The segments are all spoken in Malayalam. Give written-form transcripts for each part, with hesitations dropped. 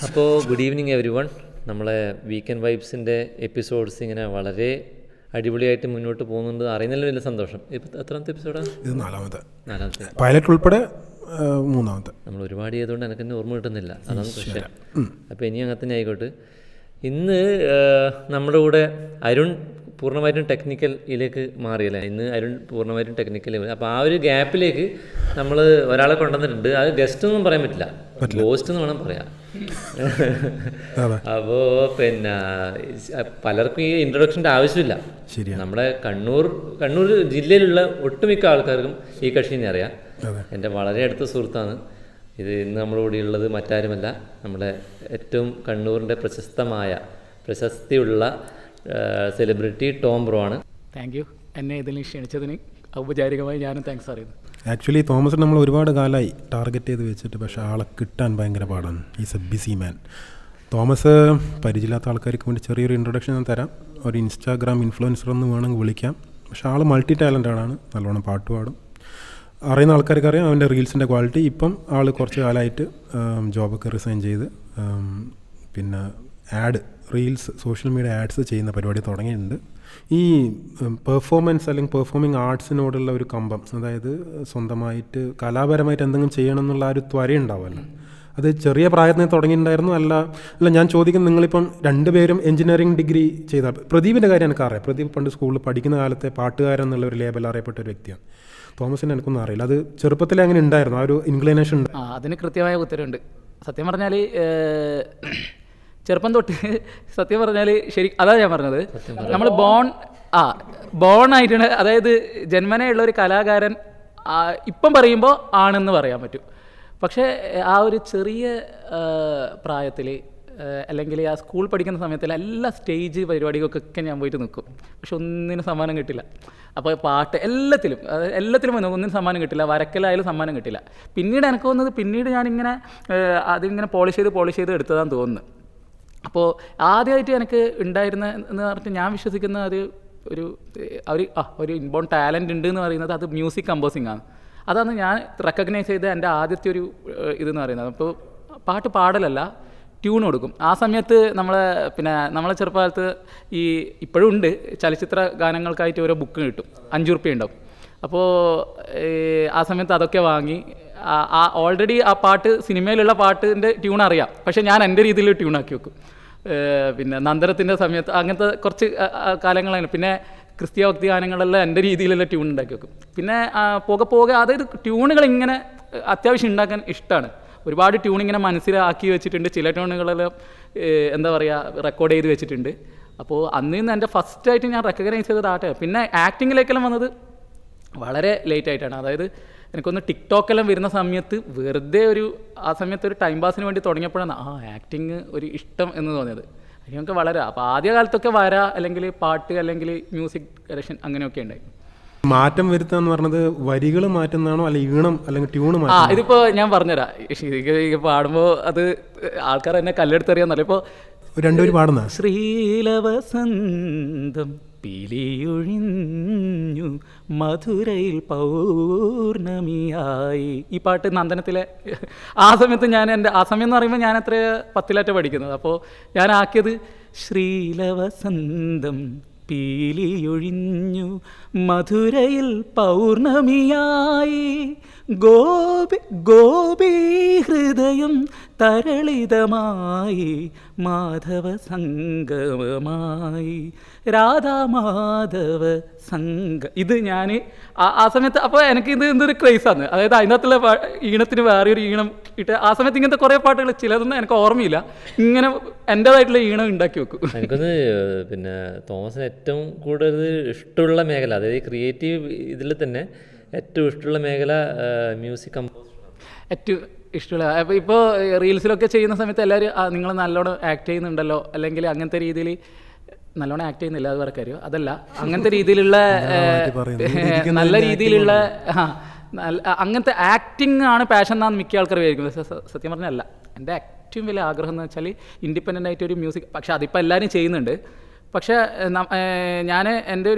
അപ്പോൾ ഗുഡ് ഈവനിങ് എവരി വൺ. നമ്മളെ വീക്കെൻഡ് വൈബ്സിൻ്റെ എപ്പിസോഡ്സ് ഇങ്ങനെ വളരെ അടിപൊളിയായിട്ട് മുന്നോട്ട് പോകുന്നുണ്ട്. അറിയുന്നതിൽ വലിയ സന്തോഷം. ഇപ്പോൾ എത്രാമത്തെ എപ്പിസോഡാണ്? ഇത് നാലാമത്തെ, നാലാമത്തെ. പൈലറ്റ് ഉൾപ്പെടെ മൂന്നാമത്തെ. നമ്മൾ ഒരുപാട് ചെയ്തുകൊണ്ട് എനിക്ക് തന്നെ ഓർമ്മ കിട്ടുന്നില്ല, അതാണ് പ്രശ്നം. അപ്പോൾ ഇനി അങ്ങനെ തന്നെ ആയിക്കോട്ടെ. ഇന്ന് നമ്മുടെ കൂടെ അരുൺ പൂർണ്ണമായിട്ടും ടെക്നിക്കലിലേക്ക് മാറിയല്ലേ. ഇന്ന് അരുൺ പൂർണ്ണമായിട്ടും ടെക്നിക്കൽ. അപ്പോൾ ആ ഒരു ഗ്യാപ്പിലേക്ക് നമ്മൾ ഒരാളെ കൊണ്ടുവന്നിട്ടുണ്ട്. അത് ഗസ്റ്റ് ഒന്നും പറയാൻ പറ്റില്ല, ഗോസ്റ്റ് എന്ന് വേണം പറയാം. അപ്പോൾ പിന്നെ പലർക്കും ഈ ഇൻട്രൊഡക്ഷൻ്റെ ആവശ്യമില്ല. നമ്മുടെ കണ്ണൂർ ജില്ലയിലുള്ള ഒട്ടുമിക്ക ആൾക്കാർക്കും ഈ കക്ഷിനെ അറിയാം. എൻ്റെ വളരെ അടുത്ത സുഹൃത്താണ്. ഇത് ഇന്ന് നമ്മുടെ കൂടെയുള്ളത് മറ്റാരുമല്ല, നമ്മുടെ ഏറ്റവും കണ്ണൂരിൻ്റെ പ്രശസ്തിയുള്ള സെലിബ്രിറ്റി ടോം ബ്രോ ആണ്. Thank you. എന്നെ ഇതിൽ ക്ഷണിച്ചതിന് ഔപചാരികമായി ഞാനും താങ്ക്സ് അറിയുന്നു. ആക്ച്വലി തോമസിന് നമ്മൾ ഒരുപാട് കാലമായി ടാർഗറ്റ് ചെയ്ത് വെച്ചിട്ട്, പക്ഷേ ആളെ കിട്ടാൻ ഭയങ്കര പാടാണ്. Is A busy man. Thomas പരിചയമില്ലാത്ത ആൾക്കാർക്ക് വേണ്ടി ചെറിയൊരു ഇൻട്രൊഡക്ഷൻ ഞാൻ തരാം. ഒരു ഇൻസ്റ്റാഗ്രാം ഇൻഫ്ലുവൻസർ എന്ന് വേണമെങ്കിൽ വിളിക്കാം. പക്ഷേ ആൾ മൾട്ടി ടാലൻ്റഡ് ആണ്. നല്ലോണം പാട്ട് പാടും. അറിയുന്ന ആൾക്കാർക്ക് അറിയാം അവൻ്റെ റീൽസിൻ്റെ ക്വാളിറ്റി. ഇപ്പം ആൾ കുറച്ച് കാലമായിട്ട് ജോബൊക്കെ റിസൈൻ ചെയ്ത് പിന്നെ റീൽസ്, സോഷ്യൽ മീഡിയ ആഡ്സ് ചെയ്യുന്ന പരിപാടി തുടങ്ങിയിട്ടുണ്ട്. ഈ പെർഫോമൻസ് അല്ലെങ്കിൽ പെർഫോമിംഗ് ആർട്സിനോടുള്ള ഒരു കമ്പം, അതായത് സ്വന്തമായിട്ട് കലാപരമായിട്ട് എന്തെങ്കിലും ചെയ്യണം എന്നുള്ള ഒരു ത്വരയുണ്ടാവുമല്ലോ, അത് ചെറിയ പ്രായത്തിൽ തുടങ്ങിയിട്ടുണ്ടായിരുന്നു. അല്ല ഞാൻ ചോദിക്കുന്നത്, നിങ്ങളിപ്പം രണ്ടുപേരും എഞ്ചിനീയറിംഗ് ഡിഗ്രി ചെയ്ത പ്രദീപിൻ്റെ കാര്യം എനിക്കറിയാം. പ്രദീപ് പണ്ട് സ്കൂളിൽ പഠിക്കുന്ന കാലത്തെ പാട്ടുകാരൻ എന്നുള്ള ഒരു ലേബൽ അറിയപ്പെട്ട ഒരു വ്യക്തിയാണ്. തോമസിന് എനിക്കൊന്നും അറിയില്ല. അത് ചെറുപ്പത്തിൽ അങ്ങനെ ഉണ്ടായിരുന്നു, ആ ഒരു ഇൻക്ലിനേഷൻ ഉണ്ട്? അതിന് കൃത്യമായ ഉത്തരവുണ്ട്. സത്യം പറഞ്ഞാൽ ചെറുപ്പം തൊട്ട് സത്യം പറഞ്ഞാൽ ശരി അതാണ് ഞാൻ പറഞ്ഞത്. നമ്മൾ ബോൺ ആയിട്ടാണ്, അതായത് ജന്മനയുള്ള ഒരു കലാകാരൻ ഇപ്പം പറയുമ്പോൾ ആണെന്ന് പറയാൻ പറ്റും. പക്ഷേ ആ ഒരു ചെറിയ പ്രായത്തിൽ അല്ലെങ്കിൽ ആ സ്കൂൾ പഠിക്കുന്ന സമയത്തിൽ എല്ലാ സ്റ്റേജ് പരിപാടികൾക്കൊക്കെ ഞാൻ പോയിട്ട് നിൽക്കും. പക്ഷെ ഒന്നിനും സമ്മാനം കിട്ടില്ല. അപ്പോൾ പാട്ട് എല്ലാത്തിലും ഒന്നിനും സമ്മാനം കിട്ടില്ല. വരക്കലായാലും സമ്മാനം കിട്ടില്ല. പിന്നീട് എനിക്ക് തോന്നുന്നത്, പിന്നീട് ഞാനിങ്ങനെ അതിങ്ങനെ പോളിഷ് ചെയ്ത് എടുത്തതാന്ന് തോന്നുന്നു. അപ്പോൾ ആദ്യമായിട്ട് എനിക്ക് ഉണ്ടായിരുന്ന എന്ന് പറഞ്ഞിട്ട് ഞാൻ വിശ്വസിക്കുന്ന ഒരു ഇൻബോൺ ടാലൻ്റ് ഉണ്ട് എന്ന് പറയുന്നത് അത് മ്യൂസിക് കമ്പോസിങ് ആണ്. അതാണ് ഞാൻ റെക്കഗ്നൈസ് ചെയ്ത എൻ്റെ ആദ്യത്തെ ഒരു ഇതെന്ന് പറയുന്നത്. അപ്പോൾ പാട്ട് പാടലല്ല, ട്യൂൺ കൊടുക്കും. ആ സമയത്ത് നമ്മളെ ചെറുപ്പകാലത്ത് ഇപ്പോഴും ഉണ്ട്, ചലച്ചിത്ര ഗാനങ്ങൾക്കായിട്ട് ഓരോ ബുക്ക് കിട്ടും, 5 ഉറുപ്പിക ഉണ്ടാവും. അപ്പോൾ ആ സമയത്ത് അതൊക്കെ വാങ്ങി ഓൾറെഡി ആ പാട്ട്, സിനിമയിലുള്ള പാട്ടിൻ്റെ ട്യൂൺ അറിയാം, പക്ഷേ ഞാൻ എൻ്റെ രീതിയിൽ ട്യൂണാക്കി വെക്കും. പിന്നെ നന്ദനത്തിൻ്റെ സമയത്ത് അങ്ങനത്തെ കുറച്ച് കാലങ്ങളാണ്. പിന്നെ ക്രിസ്തീയ ഭക്തി ഗാനങ്ങളെല്ലാം എൻ്റെ രീതിയിലുള്ള ട്യൂൺ ഉണ്ടാക്കി വെക്കും. പിന്നെ പോകെ അതായത് ട്യൂണുകൾ ഇങ്ങനെ അത്യാവശ്യം ഉണ്ടാക്കാൻ ഇഷ്ടമാണ്. ഒരുപാട് ട്യൂൺ ഇങ്ങനെ മനസ്സിലാക്കി വെച്ചിട്ടുണ്ട്. ചില ട്യൂണുകളെല്ലാം എന്താ പറയുക റെക്കോർഡ് ചെയ്ത് വെച്ചിട്ടുണ്ട്. അപ്പോൾ അന്ന് നിന്ന് എൻ്റെ ഫസ്റ്റായിട്ട് ഞാൻ റെക്കഗ്നൈസ് ചെയ്തത് ആട്ടെ. പിന്നെ ആക്ടിങ്ങിലേക്കെല്ലാം വന്നത് വളരെ ലേറ്റ് ആയിട്ടാണ്. അതായത് എനിക്കൊന്ന് ടിക്ടോക്കെല്ലാം വരുന്ന സമയത്ത് വെറുതെ ആ സമയത്ത് ഒരു ടൈം പാസിന് വേണ്ടി തുടങ്ങിയപ്പോഴാണ് ആക്ടിങ് ഒരു ഇഷ്ടം എന്ന് തോന്നിയത്. അതിനൊക്കെ വളരെ അപ്പോൾ ആദ്യ കാലത്തൊക്കെ അല്ലെങ്കിൽ പാട്ട് അല്ലെങ്കിൽ മ്യൂസിക് ഡയറക്ഷൻ അങ്ങനെയൊക്കെ ഉണ്ടായി. മാറ്റം വരുത്തുക എന്ന് പറഞ്ഞത് വരികൾ മാറ്റുന്നതാണോ അല്ലെ ഈണം അല്ലെങ്കിൽ ട്യൂണ് മാറ്റും? ഇതിപ്പോൾ ഞാൻ പറഞ്ഞുതരാം. പാടുമ്പോൾ അത് ആൾക്കാർ എന്നെ കല്ലെടുത്തറിയാന്നല്ല. ഇപ്പോൾ രണ്ടുപേരും പാടുന്ന ശ്രീലവസന്തം പിലിയൊഴിഞ്ഞു മധുരയിൽ പൗർണമിയായി, ഈ പാട്ട് നന്ദനത്തിലെ ആ സമയത്ത് ആ സമയം എന്ന് പറയുമ്പോൾ ഞാൻ എത്ര 10ലാറ്റ പഠിക്കുന്നത്. അപ്പോൾ ഞാൻ ആക്കിയത് ശ്രീലവസന്തം പീലിയൊഴിഞ്ഞു മധുരയിൽ പൗർണമിയായി ഗോപി ഹൃദയം തരളിതമായി മാധവ സംഗമമായി രാധാമാധവ ഇത് ഞാൻ ആ സമയത്ത്. അപ്പോൾ എനിക്കിത് എന്തൊരു ക്രൈസാണ്. അതായത് അതിനകത്തുള്ള ഈണത്തിന് വേറൊരു ഈണം ഇട്ട് ആ സമയത്ത് ഇങ്ങനത്തെ കുറേ പാട്ടുകൾ ചിലതൊന്നും എനിക്ക് ഓർമ്മയില്ല, ഇങ്ങനെ എൻ്റേതായിട്ടുള്ള ഈണം ഉണ്ടാക്കി വെക്കും. എനിക്കൊന്ന് പിന്നെ തോമസിന് ഏറ്റവും കൂടുതൽ ഇഷ്ടമുള്ള മേഖല, അതായത് ക്രിയേറ്റീവ് ഇതിൽ തന്നെ ഏറ്റവും ഇഷ്ടമുള്ള മേഖല മ്യൂസിക് കമ്പോസിഷൻ ഏറ്റവും ഇഷ്ടമുള്ള. അപ്പോൾ ഇപ്പോൾ റീൽസിലൊക്കെ ചെയ്യുന്ന സമയത്ത് എല്ലാവരും നിങ്ങൾ നല്ലോണം ആക്ട് ചെയ്യുന്നുണ്ടല്ലോ, അല്ലെങ്കിൽ അങ്ങനത്തെ രീതിയിൽ നല്ലോണം ആക്ട് ചെയ്യുന്നില്ല, അത് വേറെ കാര്യം. അതല്ല, അങ്ങനത്തെ രീതിയിലുള്ള നല്ല രീതിയിലുള്ള അങ്ങനത്തെ ആക്ടിങ് ആണ് പാഷൻ എന്നാണ് മിക്ക ആൾക്കാർ വിചാരിക്കുന്നത്. സത്യം പറഞ്ഞല്ല, എൻ്റെ ഏറ്റവും വലിയ ആഗ്രഹം എന്ന് വെച്ചാൽ ഇൻഡിപെൻഡൻ്റ് ആയിട്ട് ഒരു മ്യൂസിക്. പക്ഷേ അതിപ്പോൾ എല്ലാവരും ചെയ്യുന്നുണ്ട്. പക്ഷേ ഞാൻ എൻ്റെ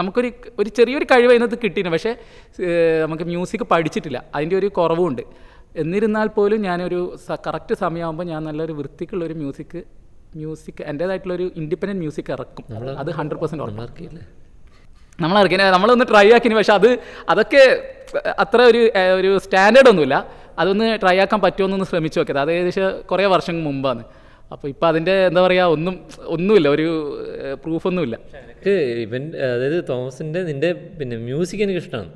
നമുക്കൊരു ചെറിയൊരു കഴിവ് അതിനകത്ത് കിട്ടിയിരുന്നു. പക്ഷേ നമുക്ക് മ്യൂസിക് പഠിച്ചിട്ടില്ല, അതിൻ്റെ ഒരു കുറവുമുണ്ട്. എന്നിരുന്നാൽ പോലും ഞാനൊരു കറക്റ്റ് സമയമാകുമ്പോൾ ഞാൻ നല്ലൊരു വൃത്തിക്കുള്ളൊരു മ്യൂസിക് എൻ്റേതായിട്ടുള്ളൊരു ഇൻഡിപെൻഡൻറ്റ് മ്യൂസിക് ഇറക്കും. അത് 100% ഉറപ്പാക്കിയില്ലേ നമ്മളിറക്കിനെ നമ്മളൊന്ന് ട്രൈ ആക്കിന്. പക്ഷെ അതൊക്കെ അത്ര ഒരു സ്റ്റാൻഡേർഡ് ഒന്നുമില്ല. അതൊന്ന് ട്രൈ ആക്കാൻ പറ്റുമോയെന്നൊന്ന് ശ്രമിച്ചു നോക്കിയത്. അത് ഏകദേശം കുറേ വർഷങ്ങൾ മുമ്പാണ്. അപ്പോൾ ഇപ്പോൾ അതിൻ്റെ എന്താ പറയുക ഒന്നുമില്ല, ഒരു പ്രൂഫൊന്നുമില്ല. എനിക്ക് അതായത് തോമസിൻ്റെ നിൻ്റെ പിന്നെ മ്യൂസിക് എനിക്കിഷ്ടമാണ്.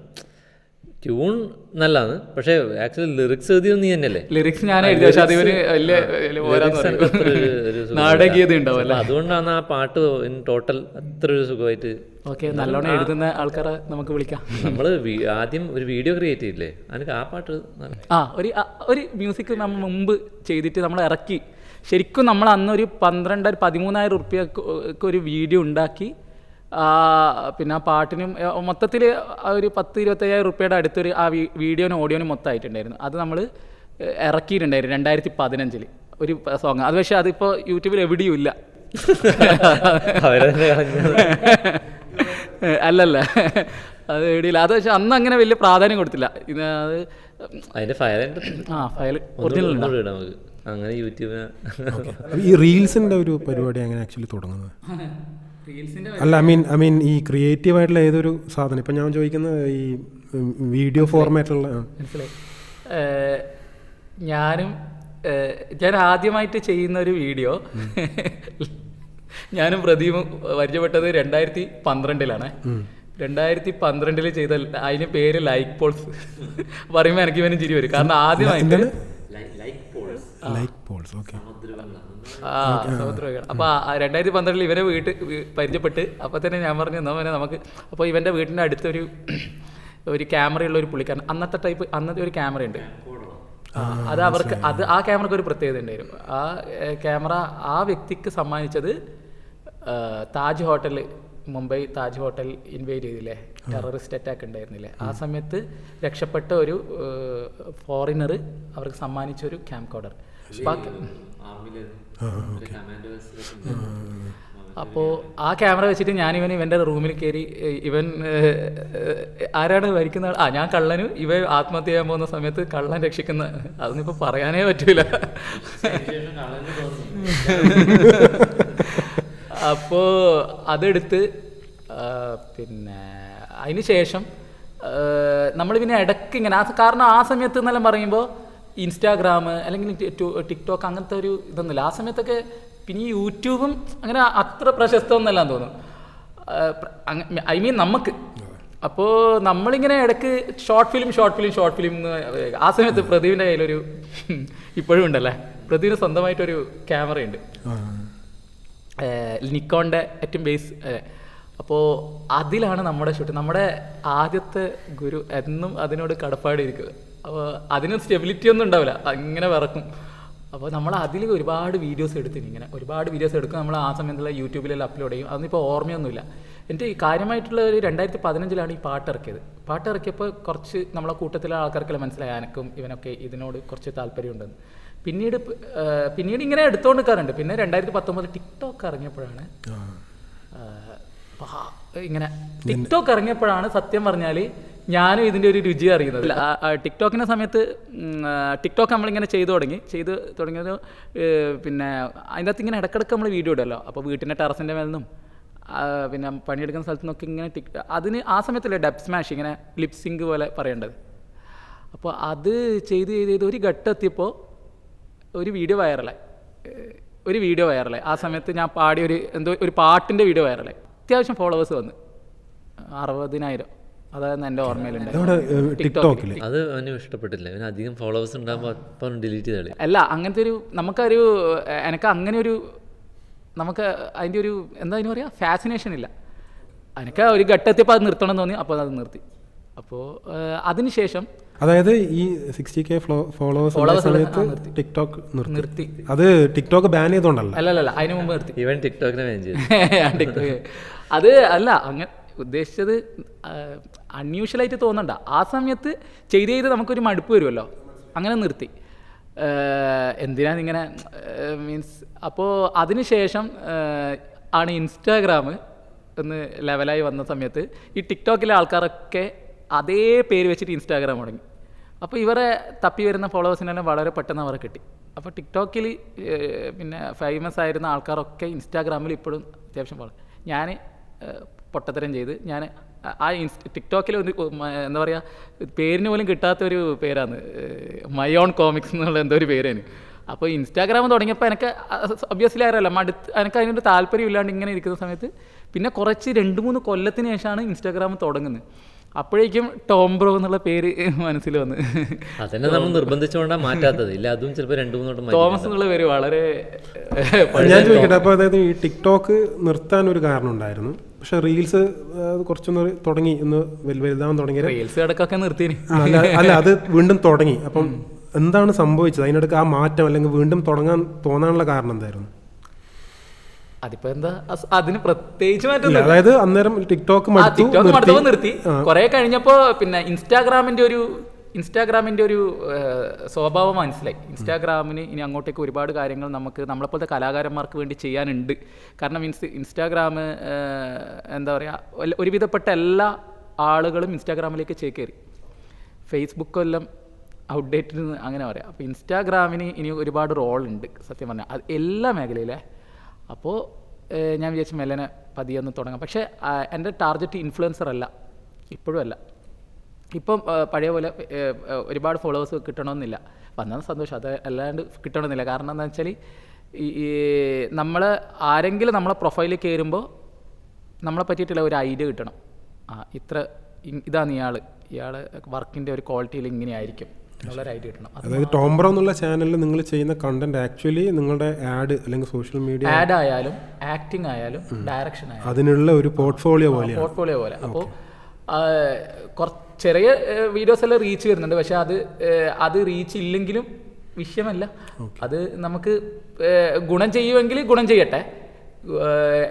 ട്യൂൺ നല്ലതാണ്, പക്ഷേ ആക്ച്വലി ലിറിക്സ് എഴുതിയത് നീ തന്നെയല്ലേ? ലിറിക്സ് ഞാൻ എഴുതി, പക്ഷെ അതിവന് നാടകീയത ഉണ്ടാവും. അതുകൊണ്ടാണ് ആ പാട്ട് ടോട്ടൽ അത്ര ഒരു സുഖമായിട്ട്. ഓക്കെ, നല്ലോണം എഴുതുന്ന ആൾക്കാരെ നമുക്ക് വിളിക്കാം. നമ്മൾ ആദ്യം ഒരു വീഡിയോ ക്രിയേറ്റ് ചെയ്തില്ലേ, അതിന് ആ പാട്ട് ഒരു മ്യൂസിക് നമ്മൾ മുമ്പ് ചെയ്തിട്ട് നമ്മൾ ഇറക്കി. ശരിക്കും നമ്മൾ അന്നൊരു 13,000 റുപ്യക്ക് ഒരു വീഡിയോ ഉണ്ടാക്കി. പിന്നെ ആ പാട്ടിനും മൊത്തത്തിൽ ഒരു 10,000-25,000 റുപ്യയുടെ അടുത്തൊരു ആ വീഡിയോനും ഓഡിയോനും മൊത്തമായിട്ടുണ്ടായിരുന്നു. അത് നമ്മൾ ഇറക്കിയിട്ടുണ്ടായിരുന്നു 2015 ഒരു സോങ്. അത് പക്ഷേ അതിപ്പോൾ യൂട്യൂബിൽ എവിടെയും ഇല്ല. അല്ലല്ല, അത് എവിടെയില്ല. അത് പക്ഷേ അന്ന് അങ്ങനെ വലിയ പ്രാധാന്യം കൊടുത്തില്ല. അത് അതിൻ്റെ ഫയൽ ഒറിജിനൽ അങ്ങനെ യൂട്യൂബിന്. ഈ റീൽസിൻ്റെ ഒരു പരിപാടി അങ്ങനെ ആക്ച്വലി തുടങ്ങുന്നത് അല്ല, ഐ മീൻ ഈ ക്രിയേറ്റീവ് ആയിട്ടുള്ള ഏതൊരു സാധനം. ഇപ്പം ഞാൻ ചോദിക്കുന്നത് ഈ വീഡിയോ ഫോർമാറ്റുള്ള. മനസ്സിലായി. ഞാൻ ആദ്യമായിട്ട് ചെയ്യുന്ന ഒരു വീഡിയോ ഞാനും പ്രദീപും പരിചയപ്പെട്ടത് 2012 2012 ചെയ്ത അതിന് പേര് ലൈക്ക് പോൾസ്. പറയുമ്പോൾ എനിക്ക് ഇവനും ചിരി വരും. കാരണം ആദ്യമായിട്ട് സമുദ്രങ്ങൾ. അപ്പോൾ 2012 ഇവരെ പരിചയപ്പെട്ട് അപ്പോൾ തന്നെ ഞാൻ പറഞ്ഞു എന്നാൽ നമുക്ക്. അപ്പോൾ ഇവൻ്റെ വീടിൻ്റെ അടുത്തൊരു ക്യാമറയുള്ള ഒരു പുള്ളിക്കാരൻ, അന്നത്തെ ഒരു ക്യാമറയുണ്ട്. അത് അവർക്ക് ആ ക്യാമറക്ക് ഒരു പ്രത്യേകത ഉണ്ടായിരുന്നു. ആ ക്യാമറ ആ വ്യക്തിക്ക് സമ്മാനിച്ചത് Taj hotel, Mumbai Taj hotel invite ചെയ്തില്ലേ, ടെററിസ്റ്റ് അറ്റാക്ക് ഉണ്ടായിരുന്നില്ലേ, ആ സമയത്ത് രക്ഷപ്പെട്ട ഒരു ഫോറിനർ അവർക്ക് സമ്മാനിച്ച ഒരു ക്യാം കോഡർ. അപ്പോൾ ആ ക്യാമറ വെച്ചിട്ട് ഇവൻ്റെ റൂമിൽ കയറി. ഇവൻ ആരാണ് ഭരിക്കുന്ന ആൾ? ഞാൻ കള്ളനും. ഇവൻ ആത്മഹത്യ ചെയ്യാൻ പോകുന്ന സമയത്ത് കള്ളൻ രക്ഷിക്കുന്ന. അതൊന്നും ഇപ്പോൾ പറയാനേ പറ്റൂല. അപ്പോൾ അതെടുത്ത് പിന്നെ അതിന് ശേഷം നമ്മൾ പിന്നെ ഇടയ്ക്ക് ഇങ്ങനെ കാരണം ആ സമയത്ത് എന്നെല്ലാം പറയുമ്പോൾ ഇൻസ്റ്റാഗ്രാം അല്ലെങ്കിൽ ടിക്ടോക്ക് അങ്ങനത്തെ ഒരു ഇതൊന്നുമില്ല ആ സമയത്തൊക്കെ. പിന്നെ ഈ യൂട്യൂബും അങ്ങനെ അത്ര പ്രശസ്തമൊന്നുമല്ലാന്ന് തോന്നുന്നു. ഐ മീൻ നമുക്ക്. അപ്പോൾ നമ്മളിങ്ങനെ ഇടയ്ക്ക് ഷോർട്ട് ഫിലിം ആ സമയത്ത് പ്രദീപിൻ്റെ കയ്യിലൊരു ഇപ്പോഴും ഉണ്ടല്ലേ, പ്രദീപിന് സ്വന്തമായിട്ടൊരു ക്യാമറയുണ്ട്, നിക്കോണിൻ്റെ ഏറ്റവും ബേസ്. അപ്പോൾ അതിലാണ് നമ്മുടെ ഷൂട്ട്. നമ്മുടെ ആദ്യത്തെ ഗുരു എന്നും അതിനോട് കടപ്പാടിരിക്കുക. അപ്പോൾ അതിന് സ്റ്റെബിലിറ്റി ഒന്നും ഉണ്ടാവില്ല, അങ്ങനെ വിറക്കും. അപ്പോൾ നമ്മൾ അതിൽ ഒരുപാട് വീഡിയോസ് എടുത്തിന്. ഇങ്ങനെ ഒരുപാട് വീഡിയോസ് എടുക്കും നമ്മൾ. ആ സമയത്തുള്ള യൂട്യൂബിലെല്ലാം അപ്ലോഡ് ചെയ്യും. അതൊന്നിപ്പോൾ ഓർമ്മയൊന്നുമില്ല. എൻ്റെ ഈ കാര്യമായിട്ടുള്ള ഒരു 2015 ഈ പാട്ട് ഇറക്കിയപ്പോൾ കുറച്ച് നമ്മളെ കൂട്ടത്തിലെ ആൾക്കാർക്കെല്ലാം മനസ്സിലായി എനക്കും ഇവനൊക്കെ ഇതിനോട് കുറച്ച് താല്പര്യമുണ്ടെന്ന്. പിന്നീട് ഇങ്ങനെ എടുത്തുകൊണ്ട് നിൽക്കാറുണ്ട്. പിന്നെ 2019 ടിക്ടോക്ക് ഇറങ്ങിയപ്പോഴാണ് ടിക്ടോക്ക് ഇറങ്ങിയപ്പോഴാണ് സത്യം പറഞ്ഞാൽ ഞാനും ഇതിൻ്റെ ഒരു രുചി അറിയുന്നത്. ടിക്ടോക്കിൻ്റെ സമയത്ത് ടിക്ടോക്ക് നമ്മളിങ്ങനെ ചെയ്തു തുടങ്ങിയത് പിന്നെ അതിൻ്റെ അകത്ത് ഇങ്ങനെ ഇടയ്ക്കിടയ്ക്ക് നമ്മൾ വീഡിയോ ഇടുമല്ലോ. അപ്പോൾ വീട്ടിൻ്റെ ടെറസിൻ്റെ മേൽ നിന്നും പിന്നെ പണിയെടുക്കുന്ന സ്ഥലത്തു നിന്നൊക്കെ ഇങ്ങനെ അതിന് ആ സമയത്തല്ലേ ഡബ് സ്മാഷ് ഇങ്ങനെ ലിപ്സിങ്ക് പോലെ പറയേണ്ടത്. അപ്പോൾ അത് ചെയ്ത് ഒരു ഘട്ടം എത്തിയപ്പോൾ ഒരു വീഡിയോ വൈറലായി. ആ സമയത്ത് ഞാൻ പാടിയ ഒരു പാട്ടിൻ്റെ വീഡിയോ വൈറലായി. അത്യാവശ്യം ഫോളോവേഴ്സ് വന്ന് 60,000. അതായത് എൻ്റെ ഓർമ്മയിലുണ്ട് ടിക്ടോക്കിൽ. അത് അവന് ഇഷ്ടപ്പെട്ടില്ല. അവന് അധികം ഫോളോവേഴ്സ് ഉണ്ടാകുമ്പോൾ അപ്പം ഡിലീറ്റ് ചെയ്താൽ അല്ല അങ്ങനത്തെ ഒരു എനിക്ക് അങ്ങനെ ഒരു നമുക്ക് അതിൻ്റെ ഒരു എന്താ അതിന് പറയുക ഫാസിനേഷൻ ഇല്ല. എനിക്ക് ഒരു ഘട്ടത്തിയപ്പോൾ അത് നിർത്തണം എന്ന് തോന്നി. അപ്പോൾ അത് നിർത്തി. അപ്പോൾ അതിനുശേഷം അതായത് ഈ 60K ഫോളോവേഴ്സ് സമയത്ത് ടിക്ടോക്ക് നിർത്തി. അത് ടിക്ടോക്ക് ബാൻ ചെയ്തോണ്ടല്ല? അല്ലല്ല, അതിന് മുമ്പ് നിർത്തി. ഇവൻ ടിക്ടോക്കിനെ ബാൻ ചെയ്തു. അത് അല്ല അങ്ങനെ ഉദ്ദേശിച്ചത്. അൺയൂഷ്വലായിട്ട് തോന്നണ്ട. ആ സമയത്ത് ചെയ്ത് നമുക്കൊരു മടുപ്പ് വരുമല്ലോ, അങ്ങനെ നിർത്തി. എന്തിനാണിങ്ങനെ മീൻസ്. അപ്പോൾ അതിന് ശേഷം ആണ് ഇൻസ്റ്റാഗ്രാം ഒന്ന് ലെവലായി വന്ന സമയത്ത് ഈ ടിക്ടോക്കിലെ ആൾക്കാരൊക്കെ അതേ പേര് വെച്ചിട്ട് ഇൻസ്റ്റാഗ്രാം തുടങ്ങി. അപ്പോൾ ഇവരെ തപ്പി വരുന്ന ഫോളോവേഴ്സിനെല്ലാം വളരെ പെട്ടെന്ന് അവരെ കിട്ടി. അപ്പോൾ ടിക്ടോക്കിൽ പിന്നെ ഫേമസ് ആയിരുന്ന ആൾക്കാരൊക്കെ ഇൻസ്റ്റാഗ്രാമിൽ ഇപ്പോഴും അത്യാവശ്യം വളരെ ഞാൻ പൊട്ടത്തരം ചെയ്ത് ഞാൻ ആ ടിക്ടോക്കിൽ ഒരു എന്താ പറയുക പേരിന് പോലും കിട്ടാത്തൊരു പേരാണ്, മൈ ഓൺ കോമിക്സ് എന്നുള്ള എന്തോ ഒരു പേരാണ്. അപ്പോൾ ഇൻസ്റ്റാഗ്രാം തുടങ്ങിയപ്പോൾ എനിക്ക് ഒബ്വിയസ്ലി അറിയാമല്ലോ എനിക്ക് അതിനൊരു താല്പര്യം ഇല്ലാണ്ട് ഇങ്ങനെ ഇരിക്കുന്ന സമയത്ത് പിന്നെ കുറച്ച് 2-3 കൊല്ലത്തിന് ശേഷമാണ് ഇൻസ്റ്റാഗ്രാം തുടങ്ങുന്നത്. അപ്പോഴേക്കും ടോം ബ്രോ എന്നുള്ള പേര് മനസ്സിൽ വന്ന് അതന്നെ നമ്മൾ നിർബന്ധിച്ചുകൊണ്ടാണ് മാറ്റാത്തത്. ഇല്ല അതും ചിലപ്പോൾ 2-3 തോമസ് എന്നുള്ള പേര് വളരെ ഞാൻ ചോദിക്കട്ടെ. അപ്പോൾ അതായത് ഈ ടിക്ടോക്ക് നിർത്താൻ ഒരു കാരണം ഉണ്ടായിരുന്നു, പക്ഷെ റീൽസ് കുറച്ചൊന്ന് തുടങ്ങി ഒന്ന് വലുതാവാൻ തുടങ്ങി. റീൽസ് ഇടക്കൊക്കെ നിർത്തിന് അല്ല അത് വീണ്ടും തുടങ്ങി. അപ്പം എന്താണ് സംഭവിച്ചത്? അതിനിടയ്ക്ക് ആ മാറ്റം അല്ലെങ്കിൽ വീണ്ടും തുടങ്ങാൻ തോന്നാനുള്ള കാരണം എന്തായിരുന്നു? അതിപ്പോ എന്താ അതിന് പ്രത്യേകിച്ച് മാറ്റം. അതായത് അന്നേരം ടിക്ടോക്ക് മടുത്തപ്പോൾ നിർത്തി. കുറെ കഴിഞ്ഞപ്പോ പിന്നെ ഇൻസ്റ്റാഗ്രാമിന്റെ ഒരു സ്വഭാവം മനസ്സിലായി. ഇൻസ്റ്റാഗ്രാമിന് ഇനി അങ്ങോട്ടേക്ക് ഒരുപാട് കാര്യങ്ങൾ നമുക്ക് നമ്മളെപ്പോലത്തെ കലാകാരന്മാർക്ക് വേണ്ടി ചെയ്യാനുണ്ട്. കാരണം ഇൻസ്റ്റാഗ്രാം എന്താ പറയുക, ഒരുവിധപ്പെട്ട എല്ലാ ആളുകളും ഇൻസ്റ്റാഗ്രാമിലേക്ക് ചേക്കേറി. ഫേസ്ബുക്കെല്ലാം ഔട്ട്ഡേറ്റഡ് അങ്ങനെ പറയാം. അപ്പോൾ ഇൻസ്റ്റാഗ്രാമിന് ഇനി ഒരുപാട് റോളുണ്ട് സത്യം പറഞ്ഞാൽ, അത് എല്ലാ മേഖലയിലെ. അപ്പോൾ ഞാൻ വിചാരിച്ചു മെല്ലനെ പതിയെ ഒന്ന് തുടങ്ങാം. പക്ഷേ എൻ്റെ ടാർഗറ്റ് ഇൻഫ്ലുവൻസർ അല്ല, ഇപ്പോഴും അല്ല. ഇപ്പം പഴയ പോലെ ഒരുപാട് ഫോളോവേഴ്സ് കിട്ടണമെന്നില്ല, വന്നത് സന്തോഷം, അത് അല്ലാണ്ട് കിട്ടണമെന്നില്ല. കാരണം എന്താ വെച്ചാൽ ഈ നമ്മൾ ആരെങ്കിലും നമ്മളെ പ്രൊഫൈലിൽ കയറുമ്പോൾ നമ്മളെ പറ്റിയിട്ടുള്ള ഒരു ഐഡിയ കിട്ടണം. ഇതാണ് ഇയാൾ വർക്കിൻ്റെ ഒരു ക്വാളിറ്റിയിൽ ഇങ്ങനെ ആയിരിക്കും എന്നുള്ളൊരു ഐഡിയ കിട്ടണം. അതായത് ടോം ബ്രോ എന്നുള്ള ചാനലിൽ നിങ്ങൾ ചെയ്യുന്ന കണ്ടന്റ് ആക്ച്വലി നിങ്ങളുടെ ആഡ് അല്ലെങ്കിൽ സോഷ്യൽ മീഡിയ ആഡ് ആയാലും ആക്ടിങ് ആയാലും ഡയറക്ഷൻ ആയാലും അതിനുള്ള ഒരു പോർട്ട്ഫോളിയോ പോലെ. അപ്പോൾ ചെറിയ വീഡിയോസ് എല്ലാം റീച്ച് വരുന്നുണ്ട്. പക്ഷെ അത് റീച്ച് ഇല്ലെങ്കിലും വിഷയമല്ല, അത് നമുക്ക് ഗുണം ചെയ്യുമെങ്കിൽ ഗുണം ചെയ്യട്ടെ,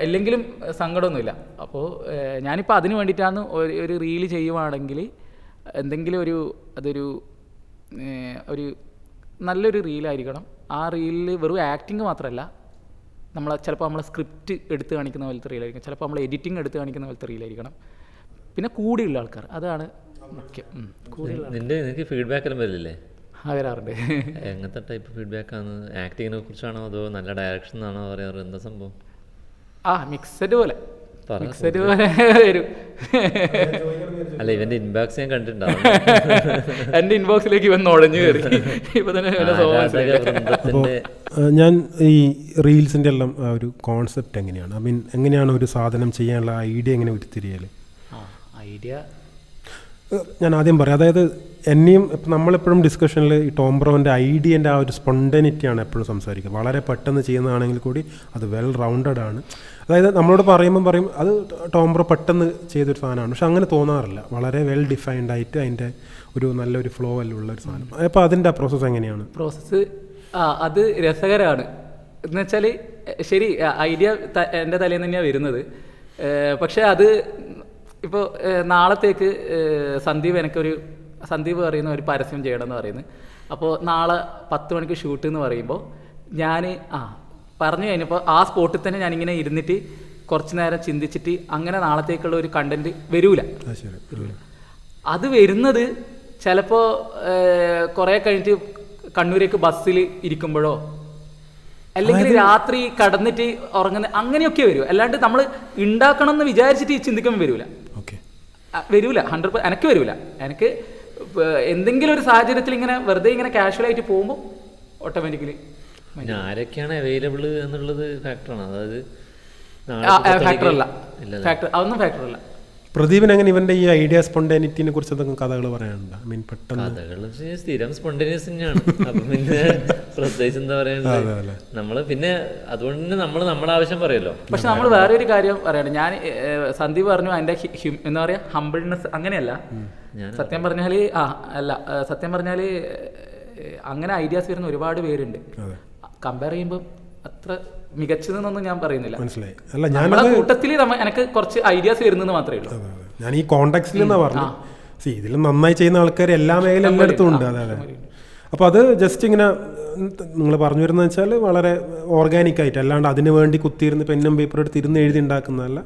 ഇല്ലെങ്കിലും സങ്കടമൊന്നുമില്ല. അപ്പോൾ ഞാനിപ്പോൾ അതിന് വേണ്ടിയിട്ടാണ് ഒരു റീല് ചെയ്യുവാണെങ്കിൽ എന്തെങ്കിലും അതൊരു നല്ലൊരു റീലായിരിക്കണം. ആ റീലിൽ വെറും ആക്ടിങ് മാത്രമല്ല, ചിലപ്പോൾ നമ്മൾ സ്ക്രിപ്റ്റ് എടുത്ത് കാണിക്കുന്ന പോലത്തെ റീലായിരിക്കും, ചിലപ്പോൾ നമ്മൾ എഡിറ്റിംഗ് എടുത്ത് കാണിക്കുന്ന പോലത്തെ റീലായിരിക്കണം. പിന്നെ കൂടെയുള്ള ആൾക്കാർ, അതാണ് മുഖ്യം. നിനക്ക് ഫീഡ്ബാക്ക് എല്ലാം വരില്ലേ? വരാറുണ്ട്. എങ്ങനത്തെ ടൈപ്പ് ഫീഡ്ബാക്കാണ്? ആക്ടിങ്ങിനെ കുറിച്ചാണോ അതോ നല്ല ഡയറക്ഷൻ ആണോ പറയാറ്? എന്താ സംഭവം? മിക്സഡ് പോലെ വരും. അല്ല, ഇവന്റെ ഇൻബോക്സ് ഞാൻ കണ്ടിട്ടുണ്ടാവും. എന്റെ ഇൻബോക്സിലേക്ക് ഇവൻ നുഴഞ്ഞു കയറി. ഇപ്പൊ തന്നെ ഞാൻ ഈ റീൽസിന്റെ എല്ലാം ഒരു കോൺസെപ്റ്റ് എങ്ങനെയാണ്, ഐ മീൻ എങ്ങനെയാണ് ഒരു സാധനം ചെയ്യാനുള്ള ഐഡിയ എങ്ങനെ ഉരുത്തിരിയല്? ഞാൻ ആദ്യം പറയാം. അതായത് എന്നെയും നമ്മളെപ്പോഴും ഡിസ്കഷനിൽ ഈ ടോം ബ്രോൻ്റെ ഐഡിയൻ്റെ ആ ഒരു സ്പോണ്ടനിറ്റിയാണ് എപ്പോഴും സംസാരിക്കുന്നത്. വളരെ പെട്ടെന്ന് ചെയ്യുന്നതാണെങ്കിൽ കൂടി അത് വെൽ റൗണ്ടഡ് ആണ്. അതായത് നമ്മളോട് പറയും അത് ടോം ബ്രോ പെട്ടെന്ന് ചെയ്തൊരു സാധനമാണ്, പക്ഷെ അങ്ങനെ തോന്നാറില്ല. വളരെ വെൽ ഡിഫൈൻഡ് ആയിട്ട് അതിൻ്റെ ഒരു നല്ലൊരു ഫ്ലോ എല്ലാം ഉള്ള ഒരു സാധനം. അപ്പോൾ അതിൻ്റെ പ്രോസസ്സ് എങ്ങനെയാണ്? പ്രോസസ്സ് അത് രസകരമാണ്. എന്ന് വെച്ചാൽ ശരി, ഐഡിയ എൻ്റെ തലേന്ന് തന്നെയാണ് വരുന്നത്. പക്ഷേ അത് ഇപ്പോൾ നാളത്തേക്ക് സന്ദീപ് പറയുന്ന ഒരു പരസ്യം ചെയ്യണമെന്ന് പറയുന്നത്. അപ്പോൾ നാളെ 10 മണിക്ക് ഷൂട്ട് എന്ന് പറയുമ്പോൾ ഞാൻ പറഞ്ഞു കഴിഞ്ഞപ്പോൾ ആ സ്പോട്ടിൽ തന്നെ ഞാനിങ്ങനെ ഇരുന്നിട്ട് കുറച്ച് നേരം ചിന്തിച്ചിട്ട് അങ്ങനെ നാളത്തേക്കുള്ള ഒരു കണ്ടന്റ് വരൂല. അത് വരുന്നത് ചിലപ്പോൾ കുറേ കഴിഞ്ഞിട്ട് കണ്ണൂരേക്ക് ബസ്സിൽ ഇരിക്കുമ്പോഴോ അല്ലെങ്കിൽ രാത്രി കടന്നിട്ട് ഉറങ്ങുന്ന അങ്ങനെയൊക്കെ വരും. അല്ലാണ്ട് നമ്മൾ ഉണ്ടാക്കണം എന്ന് വിചാരിച്ചിട്ട് ചിന്തിക്കുമ്പോൾ വരൂല. 100% എനിക്ക് വരൂല. എനിക്ക് എന്തെങ്കിലും ഒരു സാഹചര്യത്തിൽ ഇങ്ങനെ വെറുതെ ഇങ്ങനെ കാഷ്വൽ ആയിട്ട് പോകുമ്പോൾ ഓട്ടോമാറ്റിക്കലി ആരൊക്കെയാണ് അവൈലബിൾ എന്നുള്ളത് ഫാക്ടറാണ്. അതായത് അതൊന്നും ഫാക്ടറല്ല. പ്രദീപിന് എങ്ങനെ ഇവന്റെ ഈ ഐഡിയ സ്പോണ്ടേനിറ്റിനെ കുറിച്ച് എന്തെങ്കിലും കഥകൾ പറയാനുണ്ടോ? ഐ മീൻ പെട്ടെന്ന് കഥകൾ സ്ഥിരം സ്പോണ്ടേനിയസ് തന്നെയാണ്. അപ്പം പിന്നെ പ്രത്യേകിച്ച് എന്താ പറയുന്നത്, നമ്മള് പിന്നെ അതുകൊണ്ട് തന്നെ നമ്മുടെ ആവശ്യം പറയല്ലോ. പക്ഷെ നമ്മൾ വേറെ ഒരു കാര്യം പറയണം. ഞാൻ സന്ദീപ് പറഞ്ഞു അതിന്റെ എന്താ പറയാ ഹംബിൾനെസ്, അങ്ങനെയല്ല. സത്യം പറഞ്ഞാല് അങ്ങനെ ഐഡിയാസ് വരുന്ന ഒരുപാട് പേരുണ്ട്. കമ്പയർ ചെയ്യുമ്പോൾ അത്ര മികച്ചതെന്നൊന്നും ഞാൻ പറയുന്നില്ല. മനസ്സിലായി. കൂട്ടത്തിൽ എനിക്ക് കുറച്ച് ഐഡിയാസ് വരുന്നത് മാത്രമേ ഉള്ളൂ. ഞാൻ ഈ കോണ്ടാക്ട്സിൽ എന്നാ പറഞ്ഞു. ഇതിൽ നന്നായി ചെയ്യുന്ന ആൾക്കാർ എല്ലാ മേഖല എല്ലായിടത്തും ഉണ്ട്. അതെ. അപ്പോൾ അത് ജസ്റ്റ് ഇങ്ങനെ നിങ്ങൾ പറഞ്ഞു വരുന്നത് വെച്ചാൽ വളരെ ഓർഗാനിക് ആയിട്ട്, അല്ലാണ്ട് അതിന് വേണ്ടി കുത്തിയിരുന്ന് പെന്നും പേപ്പർ എടുത്ത് ഇരുന്ന് എഴുതി ഉണ്ടാക്കുന്നതല്ല.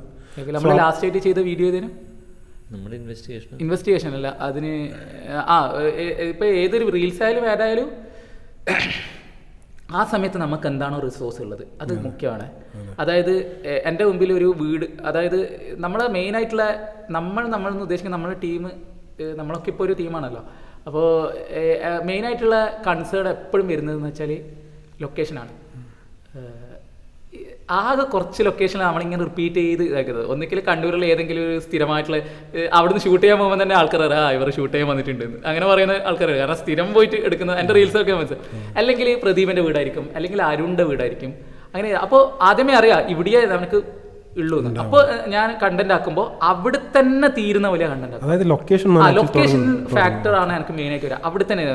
നമ്മൾ ലാസ്റ്റ് ആയിട്ട് ചെയ്ത വീഡിയോ ഇതിന് നമ്മുടെ ഇൻവെസ്റ്റിഗേഷൻ അല്ല അതിന് ഇപ്പോൾ ഏതൊരു റീൽസ് ആയാലും ഏതായാലും ആ സമയത്ത് നമുക്ക് എന്താണോ റിസോഴ്സ് ഉള്ളത് അത് മുഖ്യമാണ്. അതായത് എൻ്റെ മുമ്പിൽ ഒരു വീട്, അതായത് നമ്മളെ മെയിനായിട്ടുള്ള നമ്മളെന്ന് ഉദ്ദേശിക്കുന്നത് നമ്മുടെ ടീം, നമ്മളൊക്കെ ഇപ്പോൾ ഒരു ടീമാണല്ലോ. അപ്പോൾ മെയിനായിട്ടുള്ള കൺസേൺ എപ്പോഴും വരുന്നതെന്ന് വെച്ചാൽ ലൊക്കേഷനാണ്. ആകെ കുറച്ച് ലൊക്കേഷനിൽ നമ്മളിങ്ങനെ റിപ്പീറ്റ് ചെയ്ത് ഇതാക്കുന്നത്. ഒന്നിക്കൽ കണ്ണൂരിൽ ഏതെങ്കിലും ഒരു സ്ഥിരമായിട്ടുള്ള അവിടുന്ന് ഷൂട്ട് ചെയ്യാൻ പോകുമ്പോൾ തന്നെ ആൾക്കാർ അറിയാം ഇവർ ഷൂട്ട് ചെയ്യാൻ വന്നിട്ടുണ്ട് അങ്ങനെ പറയുന്ന ആൾക്കാർ, കാരണം സ്ഥിരം പോയിട്ട് എടുക്കുന്നത് എൻ്റെ റീൽസൊക്കെ മനസ്സിലാവും. അല്ലെങ്കിൽ പ്രദീപിൻ്റെ വീടായിരിക്കും, അല്ലെങ്കിൽ അരുണിൻ്റെ വീടായിരിക്കും. അങ്ങനെ അപ്പോൾ ആദ്യമേ അറിയാം ഇവിടെ നമുക്ക് ഉള്ളൂ. അപ്പോൾ ഞാൻ കണ്ടന്റ് ആക്കുമ്പോൾ അവിടെ തന്നെ തീരുന്ന പോലെ കണ്ടന്റ് ആക്കും. അതായത് ലൊക്കേഷൻ ഫാക്ടറാണ് എനിക്ക് മെയിനായിട്ട് വരിക. അവിടെ തന്നെ.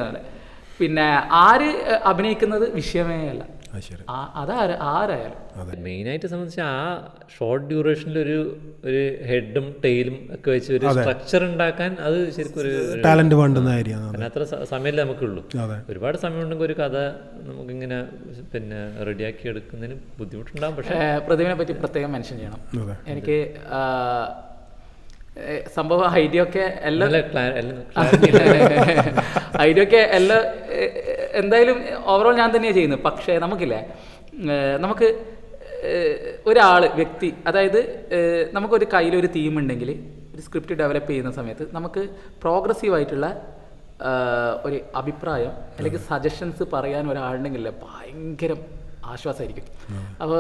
പിന്നെ ആര് അഭിനയിക്കുന്നത് വിഷയമേ അല്ല, ആരായാലും. മെയിനായിട്ട് സംബന്ധിച്ച് ആ ഷോർട്ട് ഡ്യൂറേഷനിൽ ഒരു ഹെഡും ടെയിലും ഒക്കെ വെച്ച് ഒരു സ്ട്രക്ചർ ഉണ്ടാക്കാൻ അത് ശരിക്കും ഒരു ടാലന്റ് വേണ്ടുന്ന കാര്യമാണ്. പിന്നെ അത്ര സമയമല്ലേ നമുക്കുള്ളൂ. ഒരുപാട് സമയം ഉണ്ടെങ്കിൽ ഒരു കഥ നമുക്കിങ്ങനെ പിന്നെ റെഡിയാക്കി എടുക്കുന്നതിന് ബുദ്ധിമുട്ടുണ്ടാകും. പക്ഷേ പ്രതിഭനെ പറ്റി പ്രത്യേകം മെൻഷൻ ചെയ്യണം. എനിക്ക് സംഭവം ഐഡിയ ഒക്കെ എല്ലാം എന്തായാലും ഓവറോൾ ഞാൻ തന്നെയാണ് ചെയ്യുന്നത്. പക്ഷേ നമുക്ക് വ്യക്തി, അതായത് നമുക്കൊരു കയ്യിലൊരു തീം ഉണ്ടെങ്കിൽ ഒരു സ്ക്രിപ്റ്റ് ഡെവലപ്പ് ചെയ്യുന്ന സമയത്ത് നമുക്ക് പ്രോഗ്രസീവായിട്ടുള്ള ഒരു അഭിപ്രായം അല്ലെങ്കിൽ സജഷൻസ് പറയാൻ ഒരാളുണ്ടെങ്കിൽ ഭയങ്കര ആശ്വാസമായിരിക്കും. അപ്പോൾ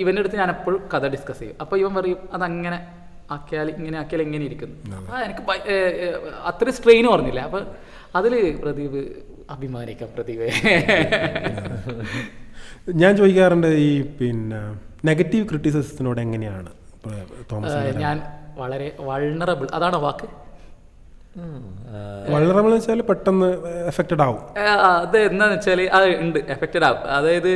ഇവൻ്റെ അടുത്ത് ഞാൻ എപ്പോഴും കഥ ഡിസ്കസ് ചെയ്യും. അപ്പോൾ ഇവൻ പറയും അതങ്ങനെ ആക്കിയാൽ എങ്ങനെ ഇരിക്കുന്നു. അപ്പോൾ എനിക്ക് അത്ര സ്ട്രെയിൻ പറഞ്ഞില്ല. അപ്പോൾ അതിൽ പ്രദീപ് അഭിമാനിക്കാം. പ്രദീപ് ഞാൻ ചോദിക്കാറുണ്ട് ഈ പിന്നെ നെഗറ്റീവ് ക്രിറ്റിസിസത്തിനോട് എങ്ങനെയാണ് തോമസ്? ഞാൻ വളരെ വൾണറബിൾ, അതാണോ വാക്ക്? വൾണറബിൾ എന്ന് വെച്ചാൽ പെട്ടെന്ന് എഫക്റ്റഡ് ആവും. അത് എന്താണെന്ന് വെച്ചാൽ അത് ഉണ്ട്, എഫക്റ്റഡ് ആവും. അതായത്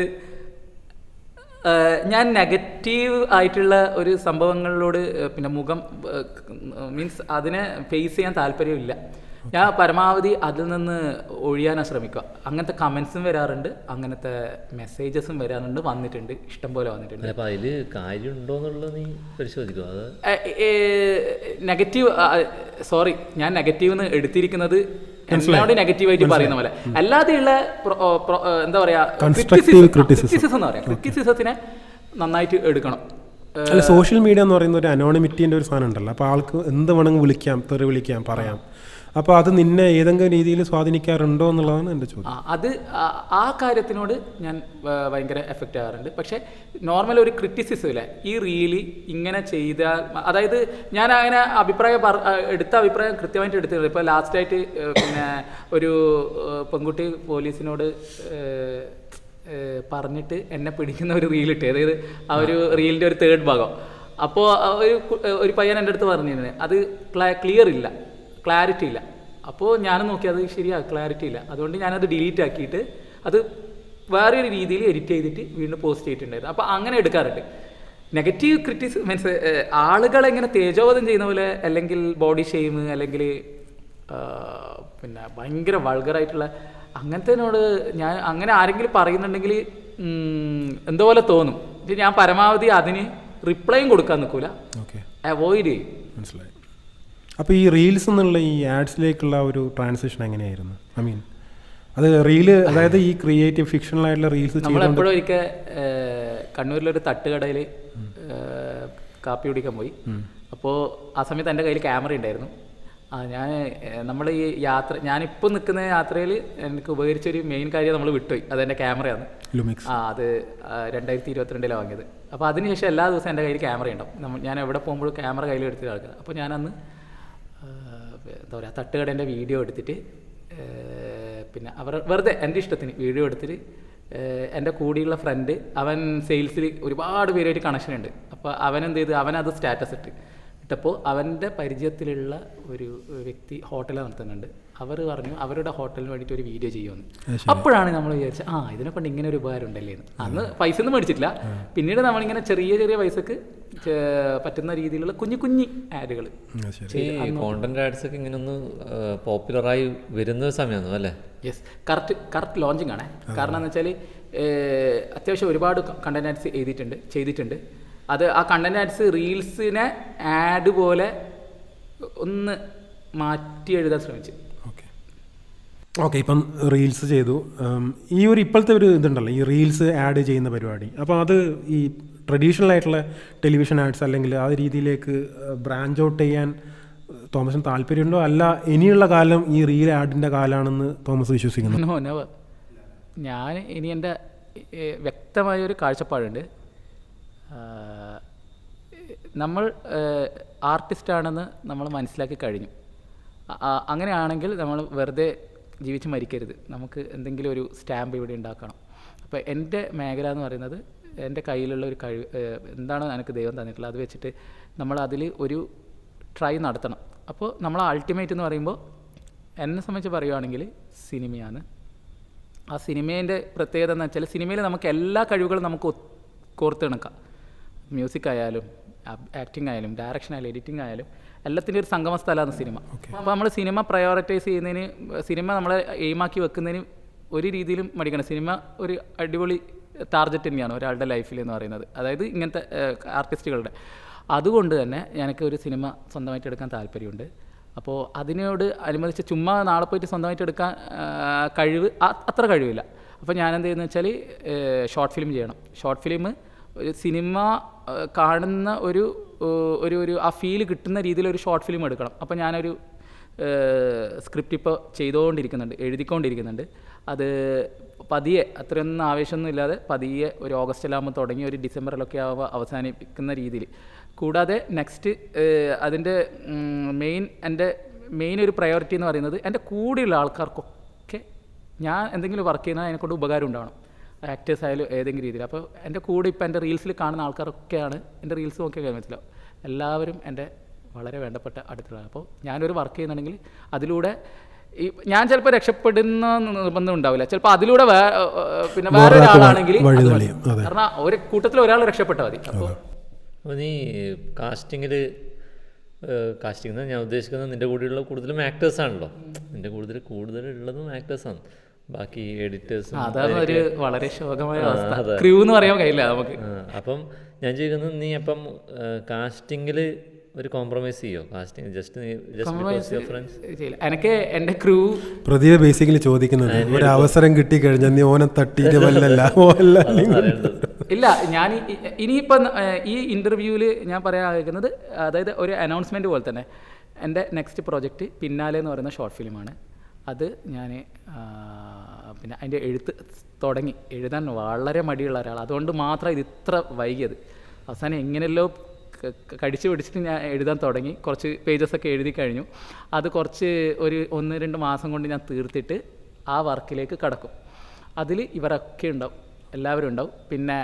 ഞാൻ നെഗറ്റീവ് ആയിട്ടുള്ള ഒരു സംഭവങ്ങളിലോട് പിന്നെ മീൻസ് അതിനെ ഫേസ് ചെയ്യാൻ താല്പര്യമില്ല. ഞാൻ പരമാവധി അതിൽ നിന്ന് ഒഴിയാനാണ് ശ്രമിക്കുക. അങ്ങനത്തെ കമൻസും വരാറുണ്ട്, അങ്ങനത്തെ മെസ്സേജസും വന്നിട്ടുണ്ട്, ഇഷ്ടംപോലെ വന്നിട്ടുണ്ട്. അപ്പോൾ അതിൽ കാര്യമുണ്ടോയെന്നുള്ളത് നീ പരിശോധിക്കുക. അത് നെഗറ്റീവ് ഞാൻ നെഗറ്റീവ് എന്ന് എടുത്തിരിക്കുന്നത് എല്ലാവരും നെഗറ്റീവായിട്ട് പറയുന്ന പോലെ അല്ലാതെയുള്ള എന്താ പറയാ ക്രിറ്റിസിസം എന്ന് പറയാം. ക്രിറ്റിസിസത്തിനെ നന്നായിട്ട് എടുക്കണം. സോഷ്യൽ മീഡിയ എന്ന് പറയുന്ന ഒരു അനോണിമിറ്റിൻ്റെ ഒരു സാധനം ഉണ്ടല്ലോ. അപ്പോൾ ആൾക്ക് എന്ത് വേണമെങ്കിൽ വിളിക്കാം, തെറി വിളിക്കാം, പറയാം. അപ്പോൾ അത് നിന്നെ ഏതെങ്കിലും രീതിയിൽ സ്വാധീനിക്കാറുണ്ടോ എന്നുള്ളതാണ് എൻ്റെ ചോദ്യം. അത് ആ കാര്യത്തിനോട് ഞാൻ ഭയങ്കര എഫക്റ്റ് ആകാറുണ്ട്. പക്ഷേ നോർമൽ ഒരു ക്രിറ്റിസിസം ഇല്ല, ഈ റീലി ഇങ്ങനെ ചെയ്താൽ, അതായത് ഞാൻ അങ്ങനെ എടുത്ത അഭിപ്രായം കൃത്യമായിട്ട് എടുത്തിട്ടുണ്ട്. ഇപ്പോൾ ലാസ്റ്റായിട്ട് പിന്നെ ഒരു പെൺകുട്ടി പോലീസിനോട് പറഞ്ഞിട്ട് എന്നെ പിടിക്കുന്ന ഒരു റീലിട്ട്, അതായത് ആ ഒരു റീലിൻ്റെ ഒരു തേർഡ് ഭാഗം. അപ്പോൾ ഒരു പയ്യൻ എൻ്റെ അടുത്ത് പറഞ്ഞിരുന്നത് അത് ക്ലാരിറ്റി ഇല്ല. അപ്പോൾ ഞാൻ നോക്കി അത് ശരിയാണ്, ക്ലാരിറ്റി ഇല്ല. അതുകൊണ്ട് ഞാനത് ഡിലീറ്റ് ആക്കിയിട്ട് അത് വേറൊരു രീതിയിൽ എഡിറ്റ് ചെയ്തിട്ട് വീണ്ടും പോസ്റ്റ് ചെയ്തിട്ടുണ്ടായിരുന്നു. അപ്പോൾ അങ്ങനെ എടുക്കാറുണ്ട്. നെഗറ്റീവ് ക്രിറ്റിസിസം മീൻസ് ആളുകളെങ്ങനെ തേജോവധം ചെയ്യുന്ന പോലെ, അല്ലെങ്കിൽ ബോഡി ഷെയിം, അല്ലെങ്കിൽ പിന്നെ ഭയങ്കര വൾഗറായിട്ടുള്ള അങ്ങനത്തേനോട് ഞാൻ അങ്ങനെ ആരെങ്കിലും പറയുന്നുണ്ടെങ്കിൽ എന്തോ പോലെ തോന്നും. ഞാൻ പരമാവധി അതിന് റിപ്ലൈയും കൊടുക്കാൻ നിൽക്കില്ല, അവോയ്ഡ് ചെയ്യും. മനസ്സിലായി. അപ്പോൾ ഈ റീൽസ് എന്നുള്ള ഈ ആഡ്സിലേക്കുള്ള ഒരു ട്രാൻസിഷൻ എങ്ങനെയായിരുന്നു? ഐ മീൻ അത് റീല്, അതായത് ഈ ക്രിയേറ്റീവ് ഫിക്ഷണൽ ആയിട്ടുള്ള റീൽസ് നമ്മളെപ്പോഴും ഒരിക്കൽ കണ്ണൂരിലൊരു തട്ടുകടയിൽ കാപ്പി കുടിക്കാൻ പോയി. അപ്പോൾ ആ സമയത്ത് എൻ്റെ കയ്യിൽ ക്യാമറ ഉണ്ടായിരുന്നു. നമ്മൾ ഈ ഞാനിപ്പോൾ നിൽക്കുന്ന യാത്രയിൽ എനിക്ക് ഉപകരിച്ചൊരു മെയിൻ കാര്യം നമ്മൾ വിട്ടുപോയി, അതെൻ്റെ ക്യാമറയാണ്. അത് 2022 വാങ്ങിയത്. അപ്പോൾ അതിനുശേഷം എല്ലാ ദിവസവും എൻ്റെ കയ്യിൽ ക്യാമറ ഉണ്ടാവും. ഞാൻ എവിടെ പോകുമ്പോഴും ക്യാമറ കയ്യിൽ എടുത്ത് കളിക്കുക. അപ്പോൾ ഞാനന്ന് എന്താ പറയുക, തട്ടുകടേൻ്റെ വീഡിയോ എടുത്തിട്ട് പിന്നെ വെറുതെ എൻ്റെ ഇഷ്ടത്തിന് വീഡിയോ എടുത്തിട്ട് എൻ്റെ കൂടെയുള്ള ഫ്രണ്ട്, അവൻ സെയിൽസിൽ ഒരുപാട് പേരുമായിട്ട് കണക്ഷൻ ഉണ്ട്. അപ്പോൾ അവനെന്ത് ചെയ്ത്, അവനത് സ്റ്റാറ്റസ് ഇട്ടപ്പോൾ അവൻ്റെ പരിചയത്തിലുള്ള ഒരു വ്യക്തി ഹോട്ടൽ നടത്തുന്നുണ്ട്. അവർ പറഞ്ഞു അവരുടെ ഹോട്ടലിന് വേണ്ടിയിട്ട് ഒരു വീഡിയോ ചെയ്യുമെന്ന്. അപ്പോഴാണ് നമ്മൾ വിചാരിച്ചത് ഇതിനെ കൊണ്ട് ഇങ്ങനെ ഒരു ഉപകാരം ഉണ്ടല്ലേ എന്ന്. അന്ന് പൈസ ഒന്നും മേടിച്ചിട്ടില്ല. പിന്നീട് നമ്മളിങ്ങനെ ചെറിയ പൈസക്ക് പറ്റുന്ന രീതിയിലുള്ള കുഞ്ഞു ആഡുകൾ. കോണ്ടന്റ് ആഡ്സ് ഒക്കെ ഇങ്ങനെ ഒന്ന് പോപ്പുലറായി വരുന്ന സമയമാണ് അല്ലേ? യെസ്, കറക്റ്റ് ലോഞ്ചിങ് ആണ്. കാരണം എന്ന് വെച്ചാൽ അത്യാവശ്യം ഒരുപാട് കണ്ടന്റ് ആഡ്സ് ചെയ്തിട്ടുണ്ട്. അത് ആ കണ്ടന്റ് ആഡ്സ് റീൽസിനെ ആഡ് പോലെ ഒന്ന് മാറ്റി എഴുതാൻ ശ്രമിച്ചു. ഓക്കെ, ഇപ്പം റീൽസ് ചെയ്തു. ഈ ഒരു ഇപ്പോഴത്തെ ഒരു ഇതുണ്ടല്ലോ, ഈ റീൽസ് ആഡ് ചെയ്യുന്ന പരിപാടി, അപ്പോൾ അത് ഈ ട്രഡീഷണൽ ആയിട്ടുള്ള ടെലിവിഷൻ ആഡ്സ് അല്ലെങ്കിൽ ആ രീതിയിലേക്ക് ബ്രാഞ്ച് ഔട്ട് ചെയ്യാൻ തോമസിന് താല്പര്യമുണ്ടോ, അല്ല ഇനിയുള്ള കാലം ഈ റീൽ ആഡിൻ്റെ കാലമാണെന്ന് തോമസ് വിശ്വസിക്കുന്നു? No never. ഞാൻ ഇനി എൻ്റെ വ്യക്തമായൊരു കാഴ്ചപ്പാടുണ്ട്. നമ്മൾ ആർട്ടിസ്റ്റാണെന്ന് നമ്മൾ മനസ്സിലാക്കി കഴിഞ്ഞു. അങ്ങനെയാണെങ്കിൽ നമ്മൾ വെറുതെ ജീവിച്ച് മരിക്കരുത്. നമുക്ക് എന്തെങ്കിലും ഒരു സ്റ്റാമ്പ് ഇവിടെ ഉണ്ടാക്കണം. അപ്പോൾ എൻ്റെ മേഖല എന്ന് പറയുന്നത് എൻ്റെ കയ്യിലുള്ള ഒരു കഴിവ് എന്താണ് എനിക്ക് ദൈവം തന്നിട്ടുള്ളത് അത് വെച്ചിട്ട് നമ്മൾ അതിൽ ഒരു ട്രൈ നടത്തണം. അപ്പോൾ നമ്മൾ അൾട്ടിമേറ്റ് എന്ന് പറയുമ്പോൾ എന്നെ സംബന്ധിച്ച് പറയുകയാണെങ്കിൽ സിനിമയാണ്. ആ സിനിമേൻ്റെ പ്രത്യേകത എന്ന് വെച്ചാൽ സിനിമയിൽ നമുക്ക് എല്ലാ കഴിവുകളും നമുക്ക് കോർത്തിണക്കാം. മ്യൂസിക് ആയാലും ആക്ടിങ് ആയാലും ഡയറക്ഷൻ ആയാലും എഡിറ്റിംഗ് ആയാലും എല്ലാത്തിൻ്റെ ഒരു സംഗമ സ്ഥലമാണ് സിനിമ. അപ്പോൾ നമ്മൾ സിനിമ പ്രയോറിറ്റൈസ് ചെയ്യുന്നതിന്, സിനിമ നമ്മളെ എയിമാക്കി വെക്കുന്നതിന് ഒരു രീതിയിലും മടിക്കണം. സിനിമ ഒരു അടിപൊളി ടാർഗറ്റ് തന്നെയാണ് ഒരാളുടെ ലൈഫിൽ എന്ന് പറയുന്നത്, അതായത് ഇങ്ങനത്തെ ആർട്ടിസ്റ്റുകളുടെ. അതുകൊണ്ട് തന്നെ എനിക്ക് ഒരു സിനിമ സ്വന്തമായിട്ട് എടുക്കാൻ താല്പര്യമുണ്ട്. അപ്പോൾ അതിനോട് അനുബന്ധിച്ച് ചുമ്മാ നാളെ പോയിട്ട് സ്വന്തമായിട്ട് എടുക്കാൻ കഴിവ് അത്ര കഴിവില്ല. അപ്പോൾ ഞാൻ എന്ത് ചെയ്യുന്നത് വെച്ചാൽ ഷോർട്ട് ഫിലിം ചെയ്യണം. ഷോർട്ട് ഫിലിം ഒരു സിനിമ കാണുന്ന ഒരു ആ ഫീല് കിട്ടുന്ന രീതിയിലൊരു ഷോർട്ട് ഫിലിം എടുക്കണം. അപ്പോൾ ഞാനൊരു സ്ക്രിപ്റ്റ് ഇപ്പോൾ എഴുതിക്കൊണ്ടിരിക്കുന്നുണ്ട്. അത് പതിയെ, അത്രയൊന്നും ആവേശമൊന്നും ഇല്ലാതെ പതിയെ ഒരു ഓഗസ്റ്റിലാകുമ്പോൾ തുടങ്ങി ഒരു ഡിസംബറിലൊക്കെ ആവുമ്പോൾ അവസാനിപ്പിക്കുന്ന രീതിയിൽ. കൂടാതെ നെക്സ്റ്റ് അതിൻ്റെ എൻ്റെ മെയിൻ ഒരു പ്രയോറിറ്റി എന്ന് പറയുന്നത് എൻ്റെ കൂടെയുള്ള ആൾക്കാർക്കൊക്കെ ഞാൻ എന്തെങ്കിലും വർക്ക് ചെയ്യുന്നത് അതിനെക്കൊണ്ട് ഉപകാരം ഉണ്ടാവണം. ആക്ടേഴ്സ് ആയാലും ഏതെങ്കിലും രീതിയിൽ. അപ്പോൾ എൻ്റെ കൂടെ ഇപ്പോൾ എൻ്റെ റീൽസിൽ കാണുന്ന ആൾക്കാരൊക്കെയാണ്, എൻ്റെ റീൽസ് നോക്കിയാൽ മനസ്സിലാവും, എല്ലാവരും എൻ്റെ വളരെ വേണ്ടപ്പെട്ട അടുത്തുള്ളതാണ്. അപ്പോൾ ഞാനൊരു വർക്ക് ചെയ്യുന്നുണ്ടെങ്കിൽ അതിലൂടെ ഞാൻ ചിലപ്പോൾ രക്ഷപ്പെടുന്ന നിർബന്ധം ഉണ്ടാവില്ല. ചിലപ്പോൾ അതിലൂടെ പിന്നെ വേറെ ഒരാളാണെങ്കിൽ, കാരണം ഒരു കൂട്ടത്തിൽ ഒരാൾ രക്ഷപ്പെട്ടാൽ മതി. അപ്പോൾ നീ കാസ്റ്റിങ്ങിൽ ഞാൻ ഉദ്ദേശിക്കുന്നത് നിൻ്റെ കൂടെയുള്ള കൂടുതലും ആക്ടേഴ്സാണല്ലോ. നിൻ്റെ കൂടുതലുള്ളതും ആക്ടേഴ്സാണ്. ബാക്കി എഡിറ്റേഴ്സും അതാണ് ഒരു വളരെ ശോകമായ അവസ്ഥ. ക്രൂ എന്ന് പറയാൻ കഴിയില്ല നമുക്ക്. അപ്പം ഞാൻ ചോദിക്കുന്നത്, നീ അപ്പം കാസ്റ്റിങ്ങിൽ ഒരു കോംപ്രമൈസ് ചെയ്യോ? കാസ്റ്റിംഗ് എനിക്ക് എൻ്റെ ക്രൂ പ്രതിയെ ബേസിക്കലി ചോദിക്കുന്നത് ഒരു അവസരം കിട്ടിക്കഴിഞ്ഞാൽ നീ ഓനെ തട്ടിയിട്ട് ഇല്ല. ഞാൻ ഇനിയിപ്പം ഈ ഇൻ്റർവ്യൂവിൽ ഞാൻ പറയാൻ ആഗ്രഹിക്കുന്നത്, അതായത് ഒരു അനൗൺസ്മെൻറ്റ് പോലെ തന്നെ എൻ്റെ നെക്സ്റ്റ് പ്രോജക്റ്റ് പിന്നാലെ എന്ന് പറയുന്ന ഷോർട്ട് ഫിലിമാണ്. അത് ഞാൻ പിന്നെ അതിൻ്റെ എഴുതാൻ വളരെ മടിയുള്ള ഒരാൾ. അതുകൊണ്ട് മാത്രം ഇത് ഇത്ര വൈകിയത്. അവസാനം എങ്ങനെയല്ലോ കടിച്ചു പിടിച്ചിട്ട് ഞാൻ എഴുതാൻ തുടങ്ങി. കുറച്ച് പേജസൊക്കെ എഴുതി കഴിഞ്ഞു. അത് കുറച്ച് ഒരു 1-2 മാസം കൊണ്ട് ഞാൻ തീർത്തിട്ട് ആ വർക്കിലേക്ക് കടക്കും. അതിൽ ഇവരൊക്കെ ഉണ്ടാവും, എല്ലാവരും ഉണ്ടാവും. പിന്നെ